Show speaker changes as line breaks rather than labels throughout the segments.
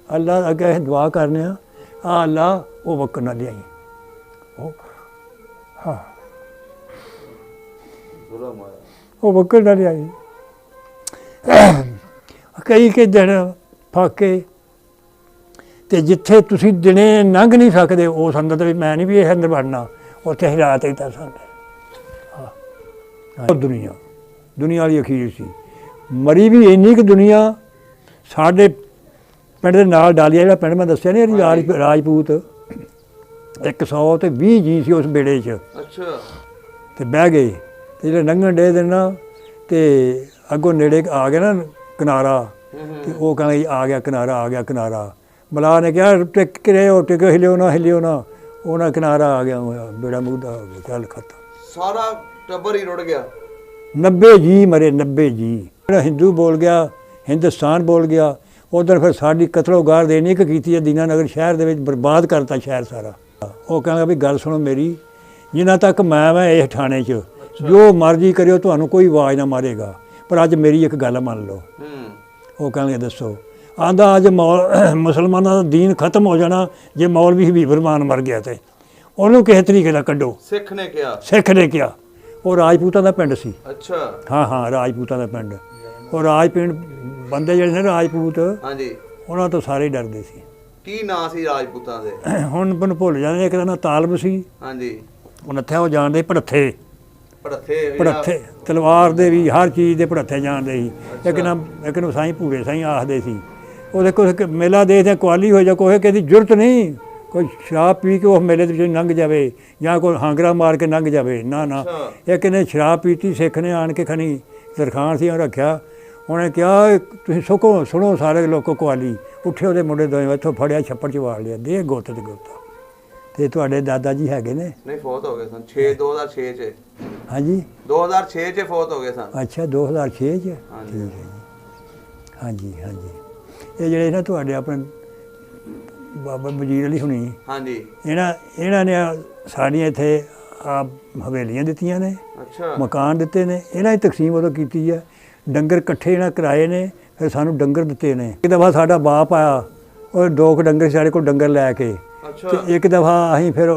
अल्लाह अगे दुआ करने आ अल्लाह वो वक्र ना लियाई हाँ वो वक्र ना लियाई कई के दिन फाके ते जिथे तुसी दिने लंघ नहीं सकते उस अंदर भी मैं नहीं भी इस अंदर बढ़ना उत्थे हिलात ही था साढ़े हाँ दुनिया दुनिया वाली अखीर सी मरी भी इन्नी कि दुनिया साढ़े पिंड दे नाल डालिया जिहड़ा पिंड मैं दस्सिया नहीं राजपूत 100 ते 20 जी सी उस बेड़े च
अच्छा
ते बह गए ते जिहड़े लंघण डे दे ना ते अगों नेड़े आ गया ना किनारा ते वो कहना आ गया किनारा मलाह ने कहा टिक रहे टिक हिलियो ना उन्हें किनारा आ गया बेड़ा मुद्दा हो गया चल खत्म
सारा टब्बर ही रुड़ गया
90 जी मरे 90 जी हिंदू बोल गया हिंदुस्तान बोल गया उधर फिर साड़ी कतलो गार देनी कि की दीनानगर शहर दे विच बर्बाद करता शहर सारा वो कहना भी गल सुनो मेरी जिन्ना तक मैं इस ठाणे च जो मर्जी करियो तुहानू कोई आवाज़ ना मारेगा पर अज मेरी एक गल मान लो वो कहने दसो आंदा अज मुसलमानों का दीन खत्म हो जाना जे मौलवी हबीब रहमान मर गया तो उन्होंने किस तरीके का कड्डो सिख ने क्या वो राजपूतों का पिंड सी
अच्छा
हाँ राजपूतों का पिंड और राजपिंड बंदे जिहड़े ने राजपूत उन्होंने तो सारे डरते सी
की नाम सी राजपूतां दे
हुण मैनूं भुल जाने एक दा नां तालब सी उन्थे वो जानते भड़थे तलवार दे भी हर चीज़ के भड़थे जानते ही एक नूं साईं भूरे साईं आखदे सी ਉਹਦੇ ਕੁਛ ਮੇਲਾ ਦੇਖਦੇ ਕੁਆਲੀ ਹੋ ਜਾ ਕੋਈ ਕਿਸੇ ਦੀ ਜ਼ਰੂਰਤ ਨਹੀਂ ਕੋਈ ਸ਼ਰਾਬ ਪੀ ਕੇ ਉਹ ਮੇਲੇ ਦੇ ਵਿੱਚ ਲੰਘ ਜਾਵੇ ਜਾਂ ਕੋਈ ਹਾਂਗਰਾ ਮਾਰ ਕੇ ਲੰਘ ਜਾਵੇ ਨਾ ਇੱਕ ਨੇ ਸ਼ਰਾਬ ਪੀਤੀ ਸਿੱਖ ਨੇ ਆਣ ਕੇ ਖਣੀ ਤਰਖਾਨ ਸੀ ਰੱਖਿਆ ਉਹਨੇ ਕਿਹਾ ਤੁਸੀਂ ਸੁਣੋ ਸਾਰੇ ਲੋਕੋ ਕੁਆਲੀ ਉੱਠੇ ਉਹਦੇ ਮੁੰਡੇ ਦੋਵੇਂ ਇੱਥੋਂ ਫੜਿਆ ਛੱਪੜ 'ਚ ਵਾੜ ਲਿਆ ਦੇ ਗੁੱਤ ਤੇ ਗੋਤਾ ਤੇ ਤੁਹਾਡੇ ਦਾਦਾ ਜੀ ਹੈਗੇ ਨੇ
ਨਹੀਂ ਫੌਤ ਹੋ ਗਏ ਸਨ 2006 'ਚ
ਹਾਂਜੀ
2006 'ਚ ਫੌਤ ਹੋ ਗਏ ਸਨ
ਅੱਛਾ 2006 'ਚ ਠੀਕ ਹੈ ਜੀ ਹਾਂਜੀ ਇਹ ਜਿਹੜੇ ਨਾ ਤੁਹਾਡੇ ਆਪਣੇ ਬਾਬਾ ਵਜ਼ੀਰ ਅਲੀ ਹੁਣੀ ਹਾਂਜੀ ਇਹਨਾਂ ਨੇ ਸਾਡੀਆਂ ਇੱਥੇ ਆ ਹਵੇਲੀਆਂ ਦਿੱਤੀਆਂ ਨੇ ਅੱਛਾ ਮਕਾਨ ਦਿੱਤੇ ਨੇ ਇਹਨਾਂ ਦੀ ਤਕਸੀਮ ਉਦੋਂ ਕੀਤੀ ਹੈ ਡੰਗਰ ਇਕੱਠੇ ਇਹਨਾਂ ਕਰਾਏ ਨੇ ਫਿਰ ਸਾਨੂੰ ਡੰਗਰ ਦਿੱਤੇ ਨੇ ਇੱਕ ਦਫਾ ਸਾਡਾ ਬਾਪ ਆਇਆ ਉਹ 2 ਡੰਗਰ ਸਾਡੇ ਕੋਲ ਡੰਗਰ ਲੈ ਕੇ ਤੇ ਇੱਕ ਦਫਾ ਅਸੀਂ ਫਿਰ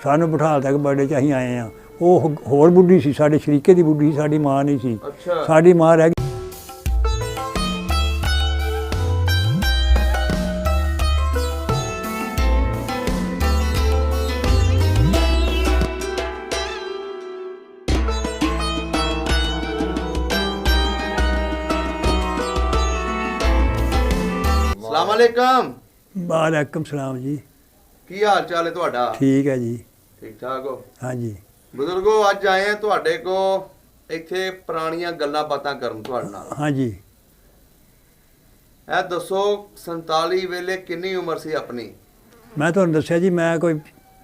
ਸਾਨੂੰ ਬਿਠਾਲ ਤੱਕ ਬਰਡੇ 'ਚ ਅਸੀਂ ਆਏ ਹਾਂ ਉਹ ਹੋਰ ਬੁੱਢੀ ਸੀ ਸਾਡੇ ਸ਼ਰੀਕੇ ਦੀ ਬੁੱਢੀ ਸੀ ਸਾਡੀ ਮਾਂ ਨਹੀਂ ਸੀ ਸਾਡੀ ਮਾਂ ਰਹਿ ਗਈ वालेकुम सलाम जी
की हाल चाल है तुहाडा
ठीक है जी
ठीक ठाक हो
हाँ जी
बुजुर्गो अज आए हैं तुहाडे को इत्थे पुरानियां गल्लां बातां करन तुहाडे नाल
हाँ जी
ए दसो 47 वेले कितनी उम्र सी अपनी
मैं तुहानू दस्सिया जी मैं कोई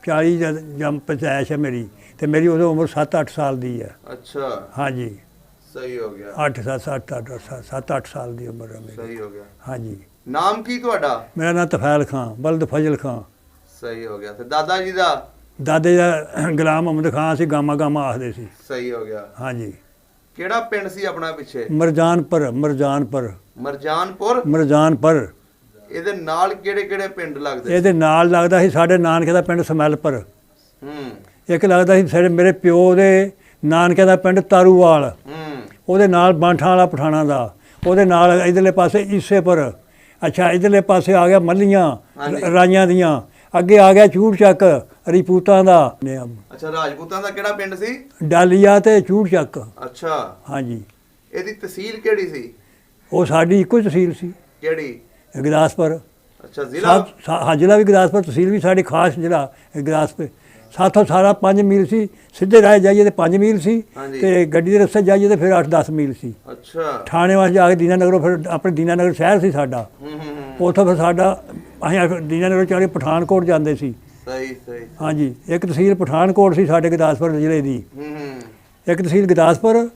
40 जम पैदाइश है मेरी ते मेरी उदों उम्र 7-8 साल दी है
अच्छा
हाँ जी
सही हो गया
7-8 साल दी उम्र है मेरी
सही हो गया
हाँ जी
नाम की तुहाडा
मेरा नाम तफैल खां बल्द फजल खां
सही हो गया ते दादा जी दा
दादे दा गुलाम अहमद खां सी गामा आखदे सी
सही हो गया
हाँ जी
केड़ा पिंड सी अपना पिछे
मरजानपुर ਇਹਦੇ
ਨਾਲ ਕਿਹੜੇ ਪਿੰਡ ਲੱਗਦੇ
ਇਹਦੇ ਨਾਲ ਲੱਗਦਾ ਸੀ ਸਾਡੇ ਨਾਨਕੇ ਦਾ ਪਿੰਡ ਸਮੈਲਪੁਰ ਇੱਕ ਲੱਗਦਾ ਸੀ ਸਾਡੇ ਮੇਰੇ ਪਿਓ ਦੇ ਨਾਨਕੇ ਦਾ ਪਿੰਡ ਤਾਰੂਵਾਲ ਉਹਦੇ ਨਾਲ ਬਾਂਠਾਂ ਵਾਲਾ ਪਠਾਣਾ ਦਾ ਉਹਦੇ ਨਾਲ ਇਧਰਲੇ ਪਾਸੇ ਈਸੇਪੁਰ ਅੱਛਾ ਇਧਰਲੇ ਪਾਸੇ ਆ ਗਿਆ ਮੱਲੀਆਂ ਰਾਈਆਂ ਦੀਆਂ ਅੱਗੇ ਆ ਗਿਆ ਚੂੜ ਚੱਕ ਰਾਜਪੂਤਾਂ ਦਾ
ਅੱਛਾ ਰਾਜਪੂਤਾਂ ਦਾ ਕਿਹੜਾ ਪਿੰਡ ਸੀ
ਡਾਲੀਆ ਤੇ ਚੂੜ ਚੱਕ
ਅੱਛਾ
ਹਾਂਜੀ
ਇਹਦੀ ਤਹਿਸੀਲ ਕਿਹੜੀ ਸੀ
ਉਹ ਸਾਡੀ ਇੱਕੋ ਤਹਿਸੀਲ ਸੀ
ਕਿਹੜੀ
ਗੁਰਦਾਸਪੁਰ
ਅੱਛਾ ਜ਼ਿਲ੍ਹਾ
ਹਾਂ ਜ਼ਿਲ੍ਹਾ ਵੀ ਗੁਰਦਾਸਪੁਰ ਤਹਿਸੀਲ ਵੀ ਸਾਡੀ ਖਾਸ ਜ਼ਿਲ੍ਹਾ ਗੁਰਦਾਸਪੁਰ ਸਾਥੋਂ ਸਾਰਾ 5 ਮੀਲ ਸੀ ਸਿੱਧੇ ਰਾਹ ਜਾਈਏ ਤੇ 5 ਮੀਲ ਸੀ ਤੇ ਗੱਡੀ ਦੇ ਰਸਤੇ ਜਾਈਏ ਤੇ ਫਿਰ 8-10 ਮੀਲ ਸੀ ਅੱਛਾ ਥਾਣੇ ਵਾਸਤੇ ਜਾ ਕੇ ਦੀਨਾਨਗਰੋਂ ਫਿਰ ਆਪਣੇ ਦੀਨਾਨਗਰ ਸ਼ਹਿਰ ਸੀ ਸਾਡਾ ਉੱਥੋਂ ਫਿਰ ਸਾਡਾ ਅਸੀਂ ਦੀਨਾਨਗਰ ਚੜ੍ਹ ਕੇ ਪਠਾਨਕੋਟ ਜਾਂਦੇ ਸੀ
ਸਹੀ
ਹਾਂਜੀ ਇੱਕ ਤਹਿਸੀਲ ਪਠਾਨਕੋਟ ਸੀ ਸਾਡੇ ਗੁਰਦਾਸਪੁਰ ਜ਼ਿਲ੍ਹੇ ਦੀ ਇੱਕ ਤਹਿਸੀਲ ਗੁਰਦਾਸਪੁਰ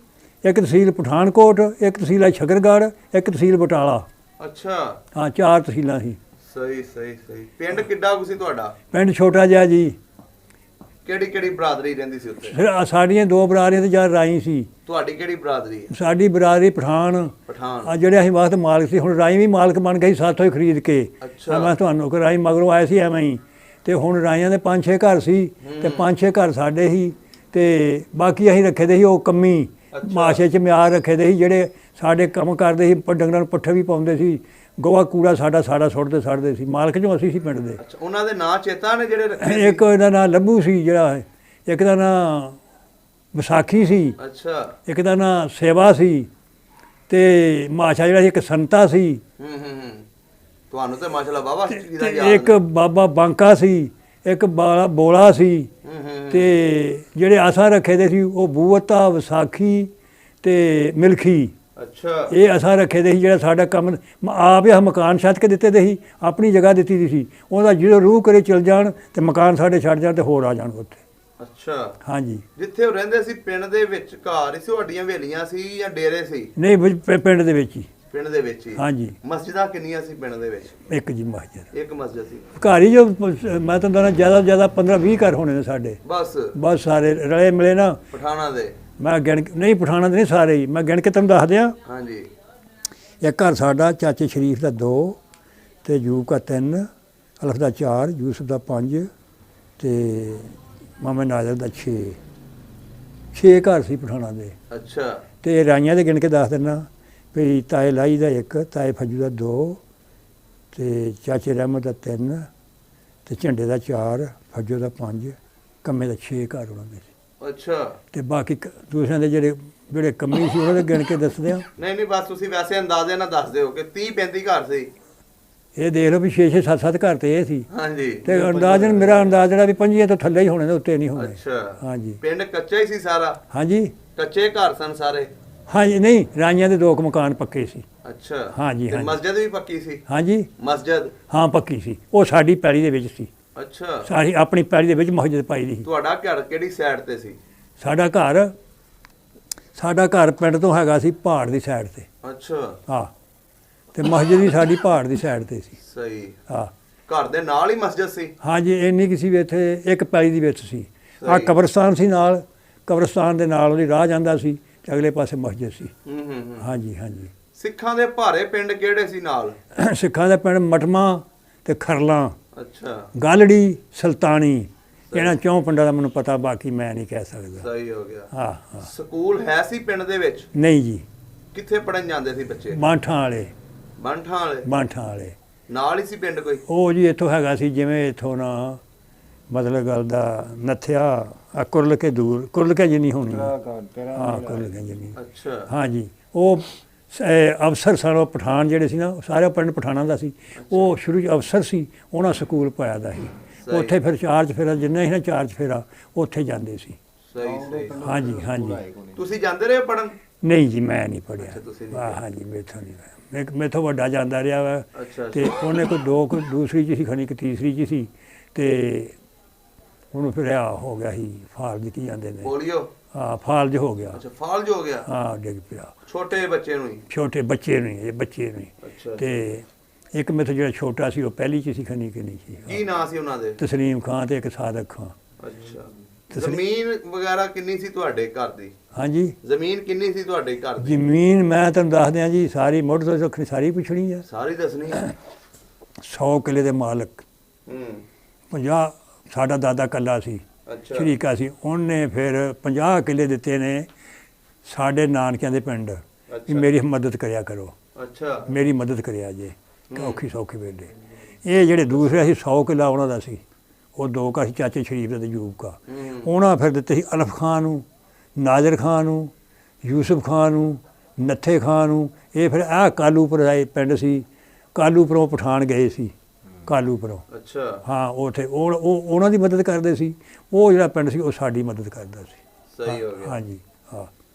ਇੱਕ ਤਹਿਸੀਲ ਪਠਾਨਕੋਟ ਇੱਕ ਤਹਿਸੀਲ ਹੈ ਸ਼ਕਰਗੜ੍ਹ ਇੱਕ ਤਹਿਸੀਲ ਬਟਾਲਾ
ਅੱਛਾ
ਹਾਂ 4 ਤਹਿਸੀਲਾਂ ਸੀ
ਸਹੀ ਪਿੰਡ ਕਿੱਡਾ ਕੁ ਸੀ ਤੁਹਾਡਾ
ਪਿੰਡ ਛੋਟਾ ਜਿਹਾ ਜੀ
ਕਿਹੜੀ ਬਰਾਦਰੀ ਰਹਿੰਦੀ ਸੀ ਉੱਥੇ?
ਫਿਰ ਸਾਡੀਆਂ ਦੋ ਬਰਾਦਰੀਆਂ ਤੇ ਚਾਰ ਰਾਈ ਸੀ।
ਤੁਹਾਡੀ ਕਿਹੜੀ ਬਰਾਦਰੀ ਹੈ?
ਸਾਡੀ ਬਰਾਦਰੀ ਪਠਾਨ ਆ, ਜਿਹੜੇ ਅਸੀਂ ਵਕਤ ਮਾਲਕ ਸੀ। ਹੁਣ ਰਾਈ ਵੀ ਮਾਲਕ ਬਣ ਗਈ ਸਾਥੋਂ ਹੀ ਖਰੀਦ ਕੇ। ਮੈਂ ਤੁਹਾਨੂੰ ਕਿ ਰਾਈ ਮਗਰੋਂ ਆਏ ਸੀ ਐਵੇਂ ਹੀ, ਤੇ ਹੁਣ ਰਾਈਆਂ ਦੇ 5-6 ਘਰ ਸੀ, ਤੇ 5-6 ਘਰ ਸਾਡੇ ਹੀ, ਤੇ ਬਾਕੀ ਅਸੀਂ ਰੱਖੇ ਦੇ ਸੀ ਉਹ ਕੰਮੀ ਮਾਸ਼ੇ 'ਚ ਮਿਆਰ ਰੱਖੇ ਦੇ ਸੀ, ਜਿਹੜੇ ਸਾਡੇ ਕੰਮ ਕਰਦੇ ਸੀ, ਡੰਗਰਾਂ ਨੂੰ ਪੱਠੇ ਵੀ ਪਾਉਂਦੇ ਸੀ, ਗੋਹਾ ਕੂੜਾ ਸਾਡਾ ਸੁੱਟਦੇ ਸੀ। ਮਾਲਕ ਚੋਂ ਅਸੀਂ ਸੀ ਪਿੰਡ ਦੇ।
ਉਹਨਾਂ ਦੇ ਨਾਂ ਚੇਤਾ ਨੇ ਜਿਹੜੇ ਰੱਖੇ?
ਇੱਕ ਇਹਦਾ ਨਾਂ ਲੱਭੂ ਸੀ ਜਿਹੜਾ, ਇੱਕ ਦਾ ਨਾਂ ਵਿਸਾਖੀ ਸੀ, ਇੱਕ ਦਾ ਨਾਂ ਸੇਵਾ ਸੀ, ਤੇ ਮਾਸ਼ਾ ਜਿਹੜਾ ਸੀ ਇੱਕ ਸੰਤਾ ਸੀ।
ਤੁਹਾਨੂੰ ਤੇ ਮਾਸ਼ਾਅੱਲਾ ਬਾਬਾ
ਇੱਕ ਬਾਬਾ ਬਾਂਕਾ ਸੀ, ਇੱਕ ਬੋਲਾ ਸੀ, ਤੇ ਜਿਹੜੇ ਆਸਾਂ ਰੱਖੇ ਦੇ ਸੀ ਉਹ ਬੂਵਤਾ, ਵਿਸਾਖੀ ਤੇ ਮਿਲਖੀ। ਇਹ ਅਸਾਂ ਰੱਖੇ ਦੇ ਸੀ। ਜਿਹੜਾ ਸਾਡਾ ਕੰਮ ਆਪ ਹੀ ਮਕਾਨ ਛੱਤ ਕੇ ਦਿੱਤੇ ਦੇ ਸੀ, ਆਪਣੀ ਜਗ੍ਹਾ ਦਿੱਤੀ ਦੀ ਸੀ। ਉਹਦਾ ਜਦੋਂ ਰੂਹ ਕਰੇ ਚਲ ਜਾਣ ਤੇ ਮਕਾਨ ਸਾਡੇ ਛੱਡ ਜਾਣ ਤੇ ਹੋਰ ਆ ਜਾਣ ਉੱਥੇ। ਹਾਂਜੀ।
ਜਿੱਥੇ ਉਹ ਰਹਿੰਦੇ ਸੀ ਪਿੰਡ ਦੇ ਵਿੱਚ ਘਰ ਸੀ, ਤੁਹਾਡੀਆਂ ਹਵੇਲੀਆਂ ਸੀ ਜਾਂ ਡੇਰੇ ਸੀ?
ਨਹੀਂ, ਪਿੰਡ ਦੇ ਵਿੱਚ ਹੀ।
ਪਿੰਡ ਦੇ ਵਿੱਚ ਹੀ?
ਹਾਂਜੀ।
ਮਸਜਿਦਾਂ ਕਿੰਨੀਆਂ ਸੀ ਪਿੰਡ ਦੇ ਵਿੱਚ?
ਇੱਕ ਜੀ ਮਸਜਿਦ।
ਇੱਕ ਮਸਜਿਦ ਸੀ।
ਘਰ ਹੀ ਜੋ ਮੈਂ ਤੁਹਾਨੂੰ ਦੱਸਣਾ ਜ਼ਿਆਦਾ ਤੋਂ ਜ਼ਿਆਦਾ 15-20 ਘਰ ਹੋਣੇ ਨੇ ਸਾਡੇ। ਬਸ ਸਾਰੇ ਰਲੇ ਮਿਲੇ ਨਾ
ਪਠਾਣਾ ਦੇ।
ਮੈਂ ਗਿਣ ਨਹੀਂ, ਪਠਾਣਾ ਦੇ ਨਹੀਂ, ਸਾਰੇ ਹੀ ਮੈਂ ਗਿਣ ਕੇ ਤੁਹਾਨੂੰ ਦੱਸ ਦਿਆਂ।
ਹਾਂਜੀ।
ਇੱਕ ਘਰ ਸਾਡਾ ਚਾਚੇ ਸ਼ਰੀਫ ਦਾ 2, ਤੇ ਯੂਬ ਦਾ 3, ਅਲਫ ਦਾ 4, ਯੂਸਫ ਦਾ 5, ਤੇ ਮਾਮੇ ਨਾਜ਼ਰ ਦਾ 6 ਘਰ ਸੀ ਪਠਾਣਾ ਦੇ। ਤੇ ਰਾਈਆਂ ਦੇ ਗਿਣ ਕੇ ਦੱਸ ਦਿੰਦਾ ਵੀ ਤਾਏ ਲਾਈ ਦਾ 1, ਤਾਏ ਫੱਜੂ ਦਾ 2, ਤੇ ਚਾਚੇ ਰਹਿਮਤ ਦਾ 3, ਤੇ ਝੰਡੇ ਦਾ 4, ਫੱਜੂ ਦਾ 5, ਕੰਮੇ ਦਾ 6 ਘਰ ਉਹਨਾਂ ਦੇ ਸੀ। ਤੇ ਬਾਕੀ ਦੂਸਰਿਆਂ ਦੇ ਜਿਹੜੇ ਕੰਮੀ ਸੀ ਉਹਨਾਂ ਦੇ ਗਿਣ ਕੇ ਦੱਸਦੇ ਆ।
ਨਹੀਂ ਬਸ ਤੁਸੀਂ ਵੈਸੇ ਅੰਦਾਜ਼ੇ ਨਾਲ ਦੱਸ ਦਿਓ ਕਿ 30-35 ਘਰ ਸੀ।
ਇਹ ਦੇਖ ਲਓ ਵੀ 6-6 7-7 ਘਰ ਤੇ ਇਹ ਸੀ।
ਹਾਂਜੀ।
ਤੇ ਅੰਦਾਜ਼ਨ ਮੇਰਾ ਅੰਦਾਜ਼ ਜਿਹੜਾ ਵੀ 5 ਤੋਂ ਥੱਲੇ ਹੀ ਹੋਣੇ ਨੇ, ਉੱਤੇ ਨਹੀਂ ਹੋਣੇ। ਹਾਂਜੀ।
ਪਿੰਡ ਕੱਚਾ ਹੀ ਸੀ ਸਾਰਾ?
ਹਾਂਜੀ।
ਕੱਚੇ ਘਰ ਸਨ ਸਾਰੇ?
ਹਾਂਜੀ। ਨਹੀਂ, ਰਾਈਆਂ ਦੇ 2 ਮਕਾਨ ਪੱਕੇ ਸੀ। ਹਾਂਜੀ।
ਮਸਜਿਦ ਵੀ ਪੱਕੀ ਸੀ?
ਹਾਂਜੀ।
ਮਸਜਿਦ
ਹਾਂ ਪੱਕੀ ਸੀ, ਉਹ ਸਾਡੀ ਪੈਲੀ ਦੇ ਵਿੱਚ ਸੀ। ਸਾਰੀ ਆਪਣੀ ਪੈਲੀ ਦੇ ਵਿੱਚ ਮਸਜਿਦ ਪਾਈ ਦੀ ਸੀ।
ਤੁਹਾਡਾ ਘਰ ਕਿਹੜੀ ਸਾਈਡ ਤੇ ਸੀ?
ਸਾਡਾ ਘਰ ਪਿੰਡ ਤੋਂ ਹੈਗਾ ਸੀ ਪਹਾੜ ਦੀ ਸਾਈਡ ਤੇ। ਹਾਂ, ਤੇ ਮਸਜਿਦ ਵੀ ਸਾਡੀ ਪਹਾੜ ਦੀ ਸਾਈਡ ਤੇ ਸੀ।
ਸਹੀ।
ਹਾਂ।
ਘਰ ਦੇ ਨਾਲ ਹੀ ਮਸਜਿਦ ਸੀ? ਹਾਂਜੀ,
ਇੰਨੀ ਕਿਸੇ ਵੀ ਇੱਥੇ ਇੱਕ ਪੈਲੀ ਦੀ ਵਿੱਚ ਸੀ। ਆਹ ਕਬਰਸਤਾਨ ਸੀ ਨਾਲ, ਕਬਰਸਤਾਨ ਦੇ ਨਾਲ ਉਹਦੀ ਰਾਹ ਜਾਂਦਾ ਸੀ, ਤੇ ਅਗਲੇ ਪਾਸੇ ਮਸਜਿਦ ਸੀ। ਹਾਂਜੀ।
ਸਿੱਖਾਂ ਦੇ ਭਾਰੇ ਪਿੰਡ ਕਿਹੜੇ ਸੀ ਨਾਲ?
ਸਿੱਖਾਂ ਦੇ ਪਿੰਡ ਮਟਮਾ ਤੇ ਖਰਲਾ, ਗਾਲੜੀ, ਸੁਲਤਾਨੀ। ਇਹਨਾਂ 4 ਪਿੰਡਾਂ ਦਾ ਮੈਨੂੰ ਪਤਾ, ਬਾਕੀ ਮੈਂ ਨਹੀਂ ਕਹਿ ਸਕਦਾ।
ਸਹੀ ਹੋ ਗਿਆ।
ਹਾਂ।
ਸਕੂਲ ਹੈ ਸੀ ਪਿੰਡ ਦੇ ਵਿੱਚ?
ਨਹੀਂ ਜੀ।
ਕਿੱਥੇ ਪੜਨ ਜਾਂਦੇ ਸੀ ਬੱਚੇ?
ਬਾਂਠਾਂ ਵਾਲੇ।
ਨਾਲ ਹੀ ਸੀ ਪਿੰਡ ਕੋਈ? ਉਹ
ਜੀ ਇੱਥੋਂ ਹੈਗਾ ਸੀ, ਜਿਵੇਂ ਇੱਥੋਂ ਨਾ ਮਤਲਬ ਗੱਲ ਦਾ ਨੱਥਿਆ ਕੁਰਲ ਕੇ ਦੂਰ, ਕੁਰਲ ਕੇ ਜਿੰਨੀ ਹੋਣੀ। ਹਾਂ, ਕੁਰਲ ਕੇ ਜਿੰਨੀ। ਹਾਂਜੀ। ਉਹ ਅਫਸਰ ਸਨ, ਉਹ ਪਠਾਨ ਜਿਹੜੇ ਸੀ ਨਾ, ਸਾਰਾ ਪਿੰਡ ਪਠਾਣਾ ਦਾ ਸੀ। ਉਹ ਸ਼ੁਰੂ 'ਚ ਅਫਸਰ ਸੀ, ਉਹਨਾਂ ਸਕੂਲ ਪਾਇਆ ਦਾ ਸੀ। ਉੱਥੇ ਫਿਰ 4 ਚਫੇਰਾ ਜਿੰਨੇ ਸੀ ਨਾ, 4 ਚਫੇਰਾ ਉੱਥੇ ਜਾਂਦੇ ਸੀ। ਹਾਂਜੀ।
ਤੁਸੀਂ ਜਾਂਦੇ ਰਹੇ ਪੜਨ?
ਨਹੀਂ ਜੀ, ਮੈਂ ਨਹੀਂ ਪੜ੍ਹਿਆ। ਹਾਂਜੀ, ਮੈਥੋਂ ਵੱਡਾ ਜਾਂਦਾ ਰਿਹਾ ਵਾ। ਤੇ ਉਹਨੇ ਕੋਈ 2 ਦੂਸਰੀ 'ਚ ਸੀ ਖਣੀ, ਇੱਕ ਤੀਸਰੀ 'ਚ ਸੀ, ਤੇ ਉਹਨੂੰ ਫਿਰ ਹੋ ਗਿਆ ਸੀ ਫਾਲਜ ਕੀ ਜਾਂਦੇ ਨੇ,
ਪੋਲੀਓ।
ਹਾਂ, ਫਾਲਜ ਹੋ ਗਿਆ।
ਫਾਲਜ ਹੋ ਗਿਆ।
ਹਾਂ, ਡਿੱਗ ਪਿਆ।
ਛੋਟੇ ਬੱਚੇ ਨੂੰ ਹੀ?
ਤੇ ਇੱਕ ਮੇਥੋਂ ਜਿਹੜਾ ਛੋਟਾ ਸੀ ਉਹ ਪਹਿਲੀ 'ਚ ਸੀ ਖਣੀ ਕਿ ਨਹੀਂ ਸੀ।
ਕੀ ਨਾਂ ਸੀ ਉਹਨਾਂ ਦੇ? ਤਸਲੀਮ
ਖਾਂ ਤੇ ਇੱਕ ਸਾਦਕ ਖਾਂ।
ਜ਼ਮੀਨ ਵਗੈਰਾ ਕਿੰਨੀ ਸੀ ਤੁਹਾਡੇ ਘਰ ਦੀ?
ਹਾਂਜੀ।
ਜ਼ਮੀਨ ਕਿੰਨੀ ਸੀ ਤੁਹਾਡੇ ਘਰ ਦੀ?
ਜ਼ਮੀਨ ਮੈਂ ਤੁਹਾਨੂੰ ਦੱਸ ਦਿਆਂ ਜੀ, ਸਾਰੀ ਮੁੱਢ ਤੋਂ ਰੱਖਣੀ, ਸਾਰੀ ਪੁੱਛਣੀ ਆ,
ਸਾਰੀ ਦੱਸਣੀ।
100 ਕਿੱਲੇ ਦੇ ਮਾਲਕ। 50 ਸਾਡਾ ਦਾਦਾ ਕੱਲਾ ਸੀ, ਸ਼ਰੀਕਾ ਸੀ। ਉਹਨੇ ਫਿਰ 50 ਕਿੱਲੇ ਦਿੱਤੇ ਨੇ ਸਾਡੇ ਨਾਨਕਿਆਂ ਦੇ ਪਿੰਡ, ਵੀ ਮੇਰੀ ਮਦਦ ਕਰਿਆ ਕਰੋ, ਮੇਰੀ ਮਦਦ ਕਰਿਆ ਜੇ ਔਖੀ ਸੌਖੀ ਵੇਲੇ। ਇਹ ਜਿਹੜੇ ਦੂਸਰੇ ਸੀ 100 ਕਿੱਲਾ ਉਹਨਾਂ ਦਾ ਸੀ। ਉਹ 2 ਘਰ ਸੀ ਚਾਚੇ ਸ਼ਰੀਫ ਦੇ ਯੂਬ ਕਾ। ਉਹਨਾਂ ਫਿਰ ਦਿੱਤੇ ਸੀ ਅਲਫ ਖਾਨ ਨੂੰ, ਨਾਜ਼ਰ ਖਾਨ ਨੂੰ, ਯੂਸਫ ਖਾਨ ਨੂੰ, ਨੱਥੇ ਖਾਨ ਨੂੰ। ਇਹ ਫਿਰ ਕਾਲੂਪੁਰ ਦਾ ਪਿੰਡ ਸੀ, ਕਾਲੂਪੁਰੋਂ ਪਠਾਨ ਗਏ ਸੀ, ਕਾਲੂਪੁਰੋਂ। ਹਾਂ, ਉੱਥੇ ਉਹਨਾਂ ਦੀ ਮਦਦ ਕਰਦੇ ਸੀ। ਉਹ ਜਿਹੜਾ ਪਿੰਡ ਸੀ ਉਹ ਸਾਡੀ ਮਦਦ ਕਰਦਾ ਸੀ।
ਸਹੀ ਹੋ ਗਿਆ।
ਹਾਂਜੀ। ਹਾਂ।